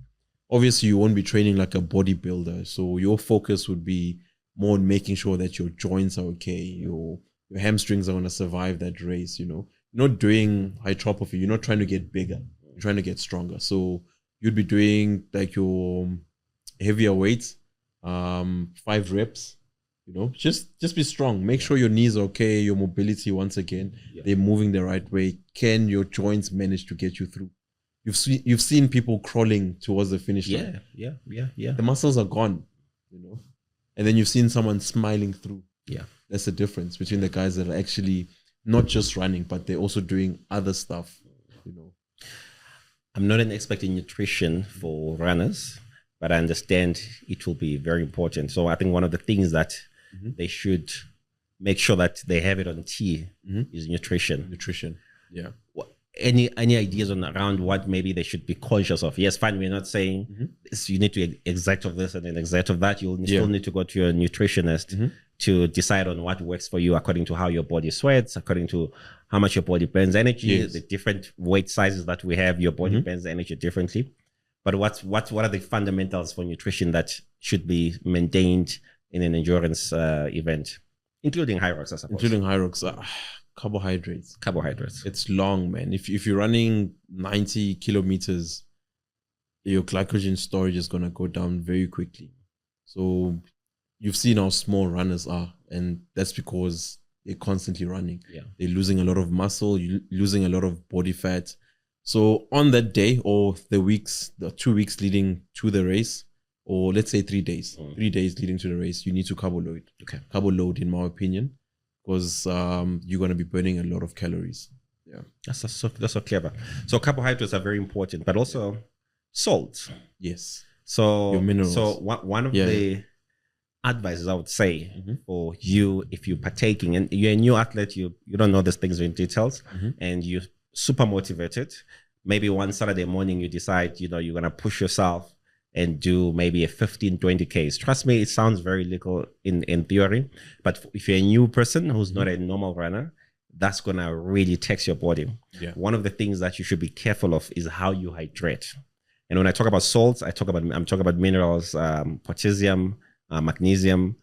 Speaker 1: Obviously, you won't be training like a bodybuilder, so your focus would be more on making sure that your joints are okay, your hamstrings are going to survive that race. You're not doing hypertrophy. You're not trying to get bigger. You're trying to get stronger. So you'd be doing like your heavier weights, 5 reps. Just be strong. Make sure your knees are okay, your mobility once again, they're moving the right way. Can your joints manage to get you through? You've seen people crawling towards the finish line.
Speaker 2: Yeah.
Speaker 1: The muscles are gone, and then you've seen someone smiling through.
Speaker 2: Yeah,
Speaker 1: that's the difference between the guys that are actually not just running, but they're also doing other stuff.
Speaker 2: I'm not an expert in nutrition for runners, but I understand it will be very important. So I think one of the things that they should make sure that they have it on T is nutrition.
Speaker 1: Yeah.
Speaker 2: Any ideas around what maybe they should be conscious of? Yes, fine. We're not saying you need to exact of this and then exact of that. You'll still need to go to your nutritionist to decide on what works for you according to how your body sweats, according to how much your body burns energy, the different weight sizes that we have. Your body burns energy differently. But what are the fundamentals for nutrition that should be maintained in an endurance event, including Hyrox, I suppose?
Speaker 1: Including Hyrox. Carbohydrates. It's long, man. If you're running 90 kilometers, your glycogen storage is going to go down very quickly. So you've seen how small runners are, and that's because they're constantly running. They're losing a lot of muscle, losing a lot of body fat. So on that day, or the 2 weeks leading to the race, or let's say 3 days, 3 days leading to the race, you need to carbo load. Carbo load, in my opinion, because you're going to be burning a lot of calories. Yeah,
Speaker 2: that's so clever. So carbohydrates are very important, but also salt.
Speaker 1: Yes.
Speaker 2: So
Speaker 1: your minerals.
Speaker 2: So one of the advices I would say for you, if you're partaking and you're a new athlete, you don't know these things in details, and you're super motivated. Maybe one Saturday morning you decide you're going to push yourself and do maybe a 15, 20 Ks. Trust me, it sounds very little in theory, but if you're a new person who's not a normal runner, that's going to really tax your body. One of the things that you should be careful of is how you hydrate. And when I talk about salts, I'm talking about minerals, potassium, magnesium,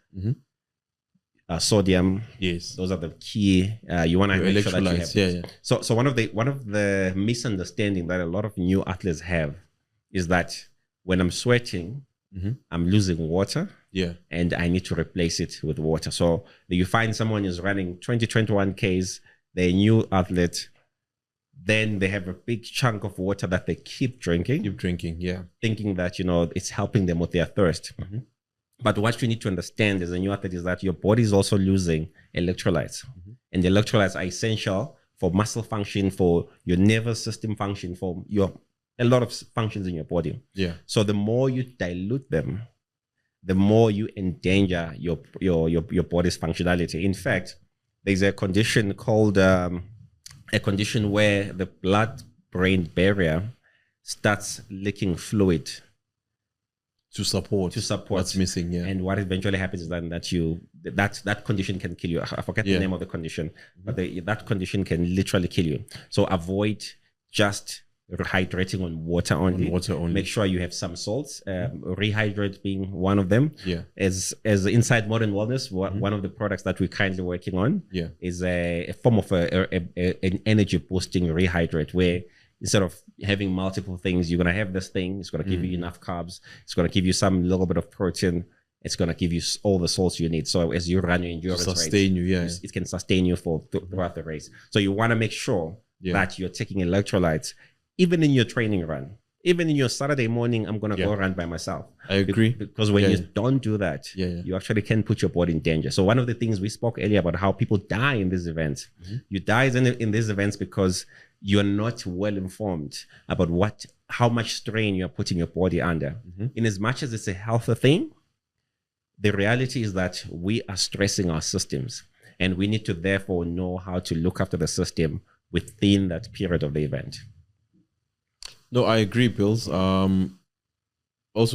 Speaker 2: sodium.
Speaker 1: Yes,
Speaker 2: those are the key. You want to make sure that you have.
Speaker 1: Yeah.
Speaker 2: So one of the misunderstanding that a lot of new athletes have is that when I'm sweating, I'm losing water.
Speaker 1: Yeah.
Speaker 2: And I need to replace it with water. So you find someone is running 21 Ks, they're a new athlete, then they have a big chunk of water that they keep drinking.
Speaker 1: Yeah.
Speaker 2: Thinking that, it's helping them with their thirst. But what you need to understand as a new athlete is that your body is also losing electrolytes. And the electrolytes are essential for muscle function, for your nervous system function, for a lot of functions in your body.
Speaker 1: Yeah.
Speaker 2: So the more you dilute them, the more you endanger your body's functionality. In fact, there's a condition called a condition where the blood-brain barrier starts leaking fluid
Speaker 1: to support what's missing. Yeah.
Speaker 2: And what eventually happens is that condition can kill you. I forget the name of the condition, but that condition can literally kill you. So avoid just rehydrating on water only. Make sure you have some salts. Rehydrate being one of them.
Speaker 1: Yeah.
Speaker 2: As inside Modern Wellness, one of the products that we're currently working on is a form of an energy boosting rehydrate, where instead of having multiple things, you're gonna have this thing. It's gonna give you enough carbs. It's gonna give you some little bit of protein. It's gonna give you all the salts you need. So as you run your endurance race, it can sustain you throughout the race. So you want to make sure that you're taking electrolytes. Even in your training run, even in your Saturday morning, I'm going to go run by myself.
Speaker 1: I agree.
Speaker 2: Because when you don't do that, you actually can put your body in danger. So one of the things we spoke earlier about how people die in these events, you die in these events because you're not well informed about how much strain you're putting your body under. In as much as it's a healthy thing, the reality is that we are stressing our systems, and we need to therefore know how to look after the system within that period of the event.
Speaker 1: No, I agree, Bills. Also,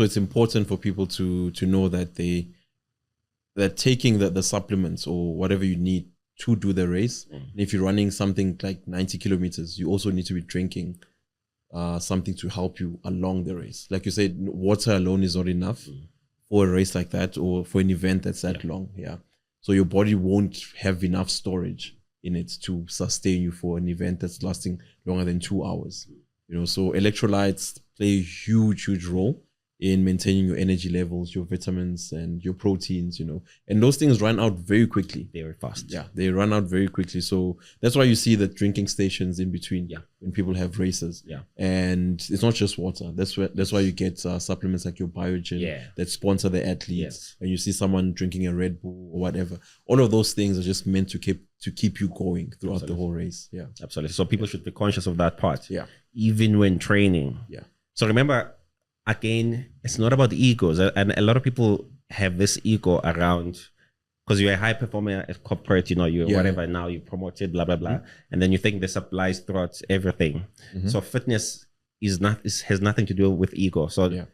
Speaker 1: it's important for people to know that they're taking the supplements or whatever you need to do the race. And if you're running something like 90 kilometers, you also need to be drinking something to help you along the race. Like you said, water alone is not enough for a race like that or for an event that's that long. Yeah. So your body won't have enough storage in it to sustain you for an event that's lasting longer than 2 hours. So electrolytes play a huge role in maintaining your energy levels, your vitamins and your proteins, and those things run out very quickly.
Speaker 2: Very fast.
Speaker 1: Yeah, they run out very quickly. So that's why you see the drinking stations in between when people have races.
Speaker 2: Yeah.
Speaker 1: And it's not just water. That's why you get supplements like your Biogen that sponsor the athletes.
Speaker 2: Yes.
Speaker 1: And you see someone drinking a Red Bull or whatever. All of those things are just meant to keep you going throughout the whole race. Yeah.
Speaker 2: Absolutely. So people should be conscious of that part.
Speaker 1: Yeah.
Speaker 2: Even when training.
Speaker 1: Yeah.
Speaker 2: So remember, again, it's not about egos. And a lot of people have this ego around, because you're a high performer at corporate, you're whatever, now you promoted, blah, blah, blah. And then you think this applies throughout everything. So fitness has nothing to do with ego. So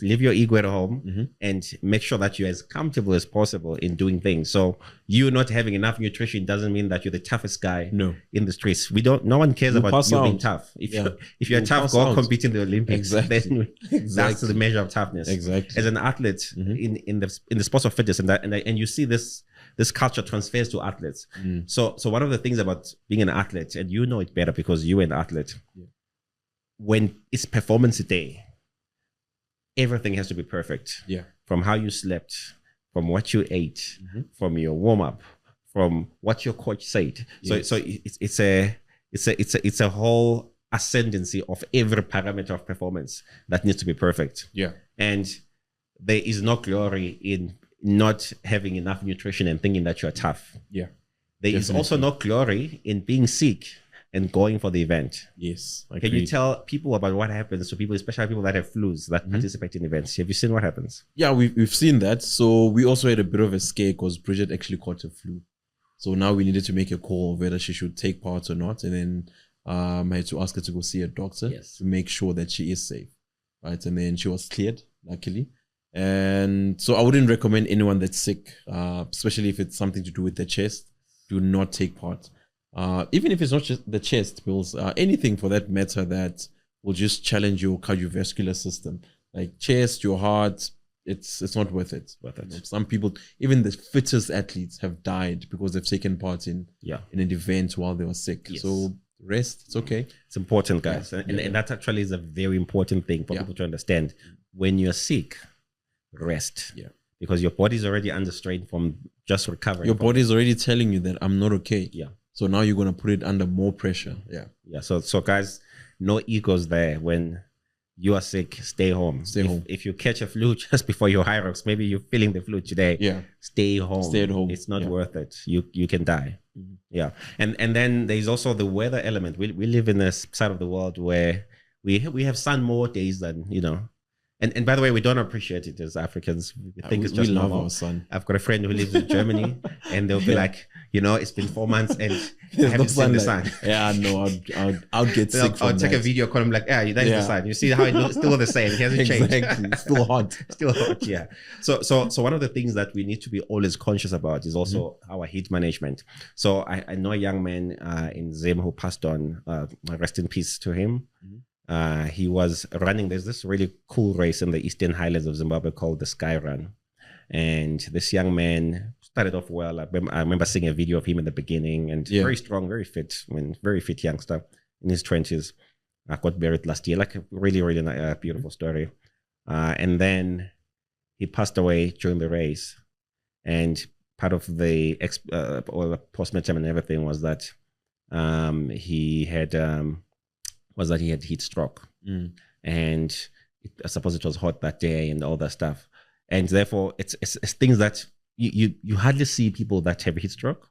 Speaker 2: leave your ego at home and make sure that you're as comfortable as possible in doing things. So you not having enough nutrition doesn't mean that you're the toughest guy in the streets. No one cares about you being tough. If you're tough, go compete in the Olympics. Then that's the measure of toughness.
Speaker 1: Exactly.
Speaker 2: As an athlete in the sports of fitness, and you see this culture transfers to athletes. So one of the things about being an athlete, and you know it better because you're an athlete, when it's performance day, everything has to be perfect.
Speaker 1: Yeah.
Speaker 2: From how you slept, from what you ate, from your warm up, from what your coach said.
Speaker 1: Yes.
Speaker 2: So it's a whole ascendancy of every parameter of performance that needs to be perfect.
Speaker 1: Yeah.
Speaker 2: And there is no glory in not having enough nutrition and thinking that you're tough.
Speaker 1: Yeah.
Speaker 2: There is also no glory in being sick and going for the event.
Speaker 1: Yes.
Speaker 2: Can you tell people about what happens to people, especially people that have flus that participate in events? Have you seen what happens? Yeah,
Speaker 1: we've seen that. So we also had a bit of a scare because Bridget actually caught a flu. So now we needed to make a call whether she should take part or not. And then I had to ask her to go see a doctor to make sure that she is safe. Right. And then she was cleared, luckily. And so I wouldn't recommend anyone that's sick, especially if it's something to do with the chest, do not take part. Even if it's not just the chest, Bills, anything for that matter that will just challenge your cardiovascular system, like chest, your heart. It's not worth it. Some people, even the fittest athletes, have died because they've taken part in an event while they were sick. Yes. So rest, it's okay.
Speaker 2: It's important, guys. And that actually is a very important thing for people to understand. When you're sick, rest. Yeah. Because your body's already under strain from just recovering.
Speaker 1: Your body's already telling you that I'm not okay.
Speaker 2: Yeah.
Speaker 1: So now you're going to put it under more pressure. Yeah.
Speaker 2: Yeah. So guys, no egos there. When you are sick, stay home. If you catch a flu just before your Hyrox, maybe you're feeling the flu today.
Speaker 1: Yeah.
Speaker 2: Stay home.
Speaker 1: Stay at home.
Speaker 2: It's not worth it. You can die. Mm-hmm. Yeah. And then there's also the weather element. We live in a side of the world where we have sun more days than, And by the way, we don't appreciate it as Africans. We think it's just
Speaker 1: we
Speaker 2: normal.
Speaker 1: love our sun.
Speaker 2: I've got a friend who lives in Germany, and they'll be like, it's been 4 months and I haven't
Speaker 1: no
Speaker 2: seen the sun.
Speaker 1: Yeah, no, I'll get sick from
Speaker 2: I'll take a video call. I'm like, that is the sun. You see how it looks? Still the same. It hasn't changed.
Speaker 1: It's still hot.
Speaker 2: Still hot, yeah. So one of the things that we need to be always conscious about is also our heat management. So I know a young man in Zim who passed on. Rest in peace to him. He was running. There's this really cool race in the Eastern Highlands of Zimbabwe called the Sky Run. And this young man started off well. I remember seeing a video of him in the beginning, and very strong, very fit, very fit youngster in his 20s. Got buried last year, like a really, really beautiful story. And then he passed away during the race. And part of the postmortem and everything was that he had heat stroke. And I suppose it was hot that day and all that stuff. And therefore, it's things that you hardly see people that have heat stroke.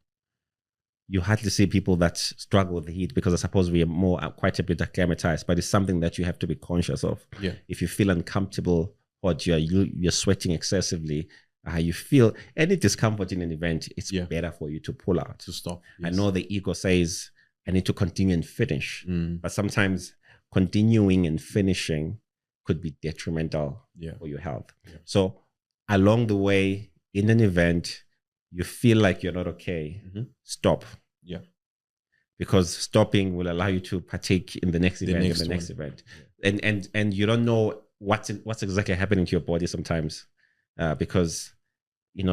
Speaker 2: You hardly see people that struggle with the heat, because I suppose we are quite a bit acclimatized, but it's something that you have to be conscious of. Yeah. If you feel uncomfortable or you're sweating excessively, you feel any discomfort in an event, it's better for you to pull out.
Speaker 1: To stop.
Speaker 2: Yes. I know the ego says, I need to continue and finish. But sometimes continuing and finishing could be detrimental for your health. Yeah. So along the way in an event, you feel like you're not okay, stop. Yeah. Because stopping will allow you to partake in the next event. Yeah. And you don't know what's exactly happening to your body sometimes, because we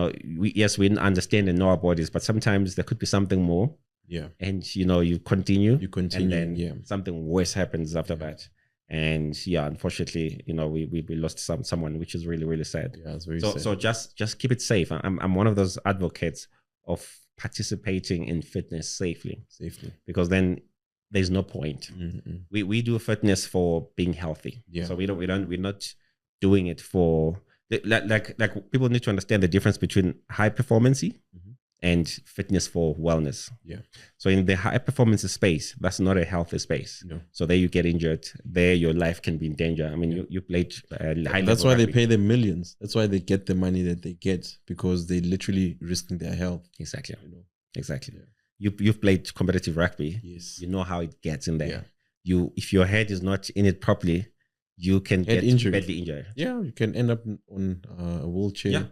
Speaker 2: understand and know our bodies, but sometimes there could be something more. Yeah. And you continue. And then something worse happens after that. And unfortunately, we lost someone, which is really, really sad.
Speaker 1: Yeah, it's very sad.
Speaker 2: So just keep it safe. I'm one of those advocates of participating in fitness safely, because then there's no point. We do fitness for being healthy. Yeah. So we're not doing it for like people need to understand the difference between high performance and fitness for wellness. Yeah. So in the high performance space, that's not a healthy space. No. So there you get injured. There your life can be in danger. I mean, you played high level.
Speaker 1: That's why they pay them millions. That's why they get the money that they get, because they literally risking their health.
Speaker 2: Exactly. Exactly. Yeah. You've played competitive rugby.
Speaker 1: Yes.
Speaker 2: You know how it gets in there. Yeah. If your head is not in it properly, you can get badly injured.
Speaker 1: Yeah, you can end up on a wheelchair. Yeah.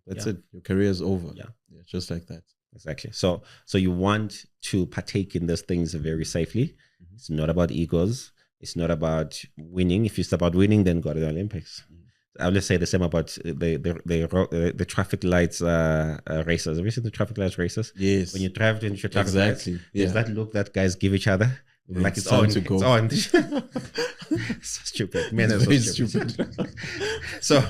Speaker 1: That's it. Your career is over. Yeah, just like that.
Speaker 2: Exactly. So you want to partake in those things very safely. It's not about egos. It's not about winning. If it's about winning, then go to the Olympics. I'll just say the same about the traffic lights races. Have you seen the traffic lights races?
Speaker 1: Yes.
Speaker 2: When you drive into traffic lights, there's that look that guys give each other. Like it's on to go. It's on. So stupid. Man, that's so stupid. So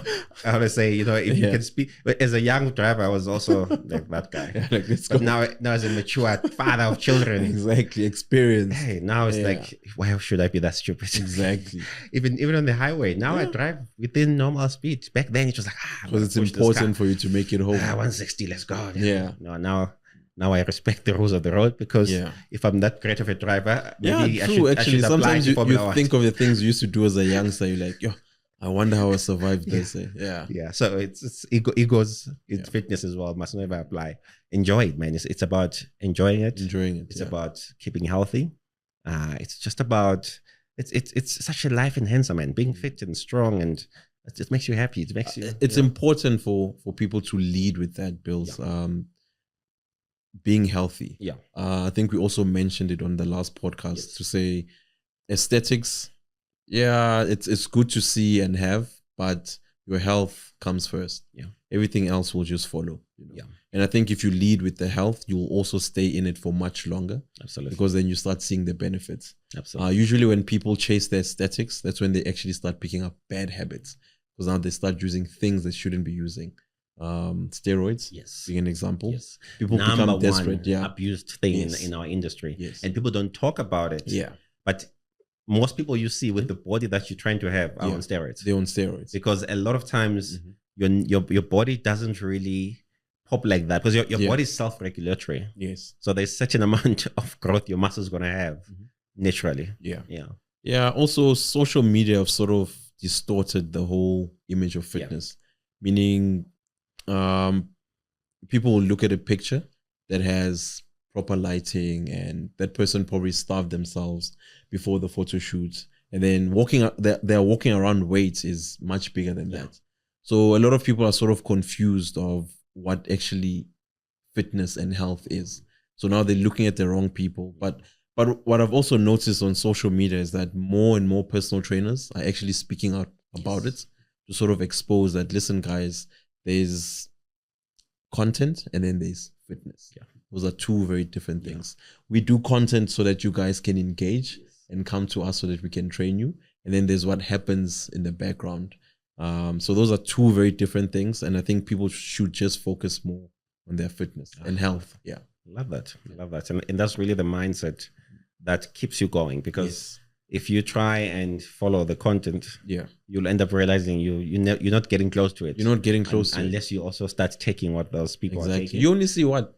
Speaker 2: I want to say, if you can speak as a young driver, I was also like that guy. But now as a mature father of children,
Speaker 1: exactly, experience.
Speaker 2: Hey, now it's like, why should I be that stupid?
Speaker 1: Exactly.
Speaker 2: even on the highway. Now I drive within normal speed. Back then it was like,
Speaker 1: because it's important for you to make it home.
Speaker 2: 160, let's go. Yeah. No, now I respect the rules of the road, because if I'm that great of a driver, maybe I should
Speaker 1: sometimes you think of the things you used to do as a youngster. You're like, I wonder how I survived this.
Speaker 2: Yeah. So it's egos, it's fitness as well. Must never apply. Enjoy it, man. It's about enjoying it. It's about keeping healthy. It's just about it's such a life enhancer, man. Being fit and strong, and it makes you happy. It makes you.
Speaker 1: It's important for people to lead with that, Bills. Yeah. Being healthy. Yeah. I think we also mentioned it on the last podcast to say aesthetics Yeah, it's good to see and have, but your health comes first.
Speaker 2: Yeah.
Speaker 1: Everything else will just follow.
Speaker 2: Yeah.
Speaker 1: And I think if you lead with the health, you will also stay in it for much longer.
Speaker 2: Absolutely.
Speaker 1: Because then you start seeing the benefits.
Speaker 2: Absolutely.
Speaker 1: Usually when people chase their aesthetics, that's when they actually start picking up bad habits. Because now they start using things they shouldn't be using. Steroids,
Speaker 2: yes,
Speaker 1: being an example.
Speaker 2: Yes.
Speaker 1: People become desperate. Yeah.
Speaker 2: Abused thing in our industry.
Speaker 1: Yes.
Speaker 2: And people don't talk about it.
Speaker 1: Yeah.
Speaker 2: But most people you see with the body that you're trying to have are on steroids.
Speaker 1: They're on steroids.
Speaker 2: Because a lot of times your body doesn't really pop like that, because your body is self-regulatory.
Speaker 1: Yes.
Speaker 2: So there's such an amount of growth your muscles going to have naturally.
Speaker 1: Yeah.
Speaker 2: Yeah.
Speaker 1: Yeah. Also, social media have sort of distorted the whole image of fitness, meaning people will look at a picture that has proper lighting and that person probably starved themselves before the photo shoot, and then they're walking around weight is much bigger than that. So a lot of people are sort of confused of what actually fitness and health is. So now they're looking at the wrong people. But what I've also noticed on social media is that more and more personal trainers are actually speaking out about it to sort of expose that, listen, guys, there's content and then there's fitness. Yeah. Those are two very different things. We do content so that you guys can engage and come to us so that we can train you. And then there's what happens in the background. So those are two very different things. And I think people should just focus more on their fitness and health. Yeah.
Speaker 2: Love that. Love that. And that's really the mindset that keeps you going, because if you try and follow the content, you'll end up realizing you're not getting close to it.
Speaker 1: You're not getting close to
Speaker 2: unless you also start taking what those people are taking.
Speaker 1: You only see what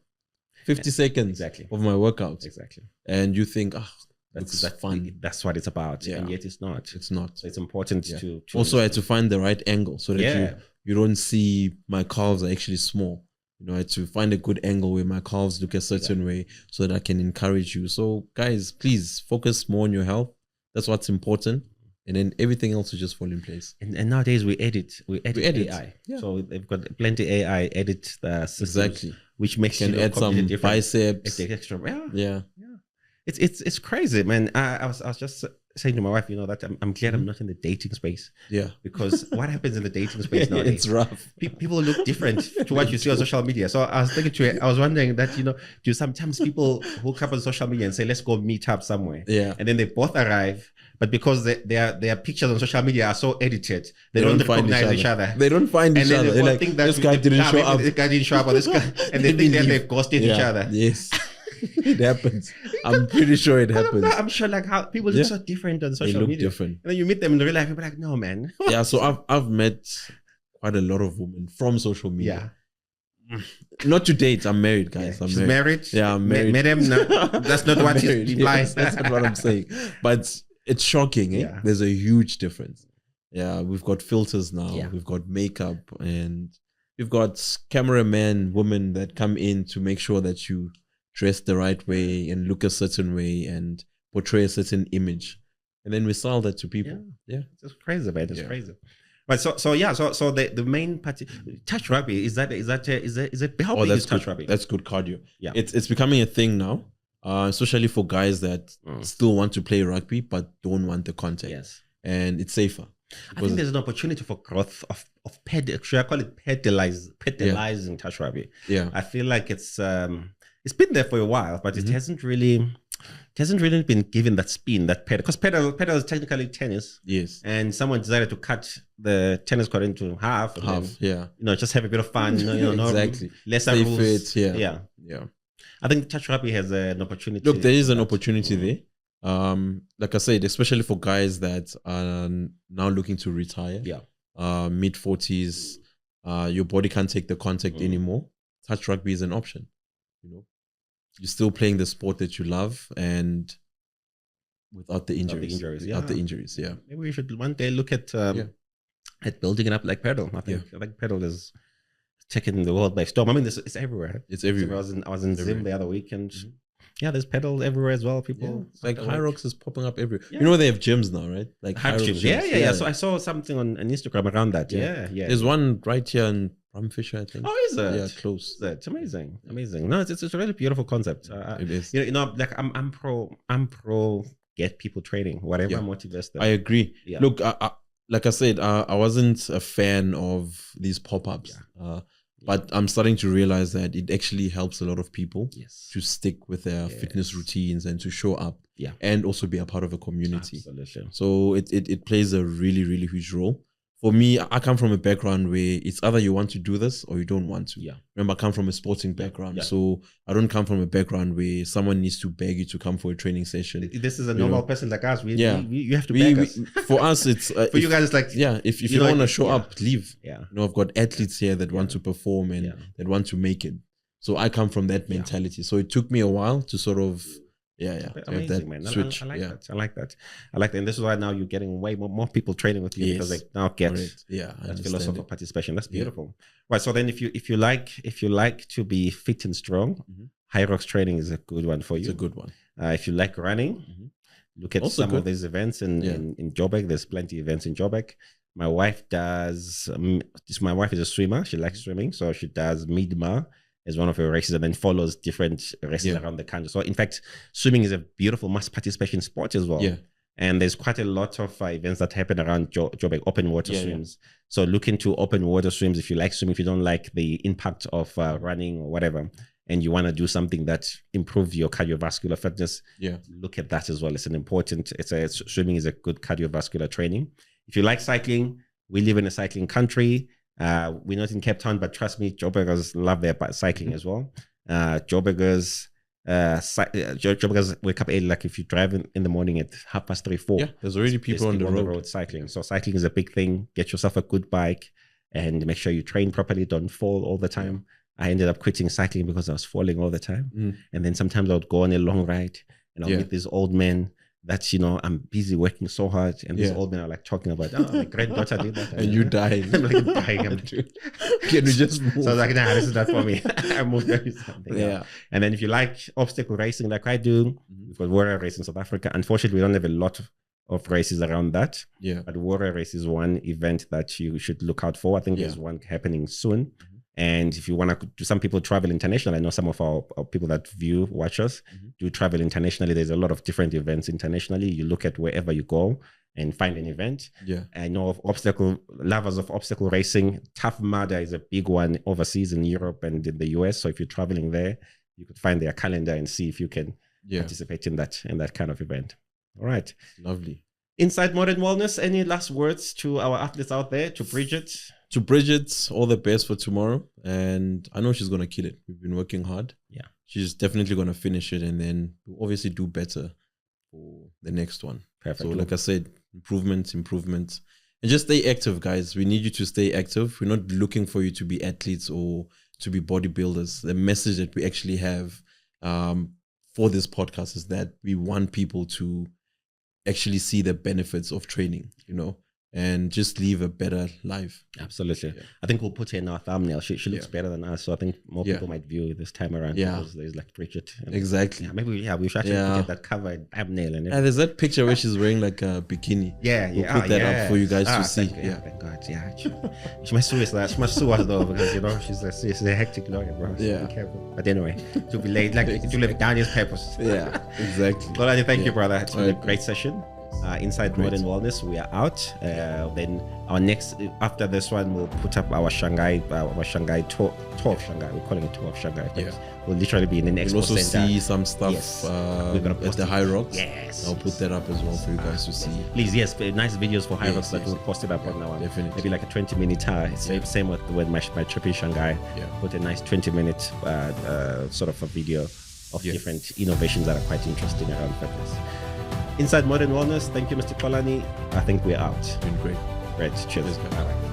Speaker 1: 50 seconds of my workout.
Speaker 2: Exactly.
Speaker 1: And you think,
Speaker 2: that's fun. That's what it's about. Yeah. And yet it's not.
Speaker 1: It's not.
Speaker 2: So it's important to
Speaker 1: also I had to find the right angle so that you don't see my calves are actually small. I had to find a good angle where my calves look a certain way so that I can encourage you. So guys, please focus more on your health. That's what's important. And then everything else will just fall in place.
Speaker 2: And nowadays we edit AI.
Speaker 1: Yeah.
Speaker 2: So they've got plenty AI edit the systems, which makes
Speaker 1: you add some biceps.
Speaker 2: Yeah. It's crazy, man. I was just saying to my wife, that I'm glad I'm not in the dating space.
Speaker 1: Yeah.
Speaker 2: Because what happens in the dating space nowadays?
Speaker 1: It's rough.
Speaker 2: People look different to what you see on social media. So I was thinking I was wondering that, do sometimes people hook up on social media and say, let's go meet up somewhere.
Speaker 1: Yeah.
Speaker 2: And then they both arrive, but because their pictures on social media are so edited, they don't recognize each other.
Speaker 1: They don't find each other. They're like, this guy didn't show up.
Speaker 2: This guy didn't show up, or this guy, and they think that they've ghosted each other.
Speaker 1: Yes. It happens. I'm pretty sure it happens.
Speaker 2: I'm sure like how people look so different on social media.
Speaker 1: They look different.
Speaker 2: And then you meet them in real life, people are like, no, man.
Speaker 1: Yeah, so I've met quite a lot of women from social media. Yeah. Not to date. I'm married, guys.
Speaker 2: I'm married.
Speaker 1: Yeah, I'm married.
Speaker 2: Madam, no, that's not what it implies.
Speaker 1: That's not what I'm saying. But it's shocking, eh? Yeah. There's a huge difference. Yeah, we've got filters now. Yeah. We've got makeup, and we've got cameramen, women that come in to make sure that you dress the right way and look a certain way and portray a certain image, and then we sell that to people. Yeah.
Speaker 2: It's crazy, man. It's crazy. But so the main part, touch rugby is that how big is touch rugby?
Speaker 1: That's good cardio. Yeah, it's becoming a thing now, especially for guys that still want to play rugby but don't want the contact.
Speaker 2: Yes,
Speaker 1: and it's safer.
Speaker 2: I think there's an opportunity for growth of I call it pedalizing touch rugby.
Speaker 1: Yeah,
Speaker 2: I feel like it's been there for a while, but it hasn't really been given that spin, that pedal, because pedal is technically tennis.
Speaker 1: Yes,
Speaker 2: and someone decided to cut the tennis court into half.
Speaker 1: Then,
Speaker 2: just have a bit of fun.
Speaker 1: Exactly.
Speaker 2: Lesser
Speaker 1: Stay
Speaker 2: rules.
Speaker 1: Fit, yeah.
Speaker 2: I think touch rugby has an opportunity.
Speaker 1: Look, there is an opportunity there. Like I said, especially for guys that are now looking to retire.
Speaker 2: Yeah.
Speaker 1: Mid 40s, your body can't take the contact anymore. Touch rugby is an option. You're still playing the sport that you love, and without the injuries. Yeah.
Speaker 2: Maybe we should one day look at building it up like pedal. I think pedal is taking the world by storm. I mean, it's everywhere.
Speaker 1: It's everywhere.
Speaker 2: So I was in Zim the other week, and there's pedal everywhere as well. People
Speaker 1: like Hyrox is popping up everywhere. Yeah. They have gyms now, right? Like
Speaker 2: Hyrox gyms. Yeah. So I saw something on Instagram around that. Yeah.
Speaker 1: There's one right here in Fisher, I think.
Speaker 2: Oh, is it?
Speaker 1: Yeah, close.
Speaker 2: It's amazing. No, it's a really beautiful concept.
Speaker 1: It is.
Speaker 2: Like I'm pro get people training, whatever motivates them.
Speaker 1: I agree.
Speaker 2: Yeah.
Speaker 1: Look, like I said, I wasn't a fan of these pop-ups, but I'm starting to realize that it actually helps a lot of people to stick with their fitness routines and to show up and also be a part of a community.
Speaker 2: Absolutely.
Speaker 1: So it plays a really, really huge role. For me, I come from a background where it's either you want to do this or you don't want to. Remember, I come from a sporting background. So I don't come from a background where someone needs to beg you to come for a training session.
Speaker 2: This is a normal person like us. You have to beg us.
Speaker 1: For us, it's...
Speaker 2: for you guys, it's like...
Speaker 1: if you don't want to show up, leave.
Speaker 2: Yeah.
Speaker 1: I've got athletes here that want to perform and that want to make it. So I come from that mentality. So it took me a while to sort of...
Speaker 2: Amazing, man.
Speaker 1: Switch.
Speaker 2: I like that. And this is why now you're getting way more people training with you because they now get that philosophy of participation. That's beautiful. Right. So then if you like to be fit and strong, Hyrox training is a good one for you.
Speaker 1: It's a good one.
Speaker 2: If you like running, look at also some of these events in Joburg. There's plenty of events in Joburg. My wife does. My wife is a swimmer. She likes swimming, so she does Midma as one of her races and then follows different races around the country. So in fact, swimming is a beautiful mass participation sport as well. And there's quite a lot of events that happen around Joburg, open water swims. So look into open water swims if you like swimming, if you don't like the impact of running or whatever, and you want to do something that improves your cardiovascular fitness, look at that as well. Swimming is a good cardiovascular training. If you like cycling, we live in a cycling country. We're not in Cape Town, but trust me, Joburgers love their cycling as well. Joburgers wake up early. Like if you drive in the morning at 3:30, 4.
Speaker 1: There's already people on the road
Speaker 2: cycling. So cycling is a big thing. Get yourself a good bike and make sure you train properly. Don't fall all the time. I ended up quitting cycling because I was falling all the time. And then sometimes I would go on a long ride and I'll meet these old men that, I'm busy working so hard. And these old men are like talking about, my granddaughter did that.
Speaker 1: And you dying.
Speaker 2: I'm like dying.
Speaker 1: Can we just move?
Speaker 2: So I was like, nah, this is not for me. I moved to something else. And then if you like obstacle racing like I do, we've got warrior race in South Africa. Unfortunately, we don't have a lot of races around that. But warrior race is one event that you should look out for. I think there's one happening soon. And if you want to do, some people travel internationally. I know some of our people that watch us, do travel internationally. There's a lot of different events internationally. You look at wherever you go and find an event. I know of lovers of obstacle racing. Tough Mudder is a big one overseas in Europe and in the US. So if you're traveling there, you could find their calendar and see if you can participate in that kind of event. All right.
Speaker 1: Lovely.
Speaker 2: Inside Modern Wellness, any last words to our athletes out there, to Bridget?
Speaker 1: To Bridget, all the best for tomorrow. And I know she's going to kill it. We've been working hard. She's definitely going to finish it and then we'll obviously do better for the next one.
Speaker 2: Perfect.
Speaker 1: So like I said, improvement. And just stay active, guys. We need you to stay active. We're not looking for you to be athletes or to be bodybuilders. The message that we actually have for this podcast is that we want people to actually see the benefits of training, and just live a better life.
Speaker 2: Absolutely. I think we'll put her in our thumbnail. She looks better than us, so I think more people might view this time around because there's like Bridget.
Speaker 1: Exactly.
Speaker 2: Maybe we should actually get that cover and thumbnail and
Speaker 1: there's that picture where she's wearing like a bikini. We'll put that up for you guys to see.
Speaker 2: Thank God. She must sue us. She must sue us though because she's a hectic lawyer, bro. So be careful. But anyway, to be late, like to live down his papers.
Speaker 1: Exactly.
Speaker 2: Xolani, thank you, brother. It's been a great session. Inside Modern Wellness, we are out. Then our next, after this one, we'll put up our Shanghai tour of Shanghai. We're calling it tour of Shanghai. We'll literally be in an expo
Speaker 1: We'll also
Speaker 2: center.
Speaker 1: see some stuff
Speaker 2: We're gonna
Speaker 1: at the Hyrox.
Speaker 2: Yes.
Speaker 1: I'll put that up as well for you guys to see.
Speaker 2: Please, nice videos for Hyrox that we'll post it up on now.
Speaker 1: Definitely.
Speaker 2: Maybe like a 20-minute. Same with my trip in Shanghai. Put a nice 20-minute sort of a video of different innovations that are quite interesting around fitness. Inside Modern Wellness, thank you, Mr. Xolani. I think we're out.
Speaker 1: Been great.
Speaker 2: Great. Cheers.
Speaker 1: Bye.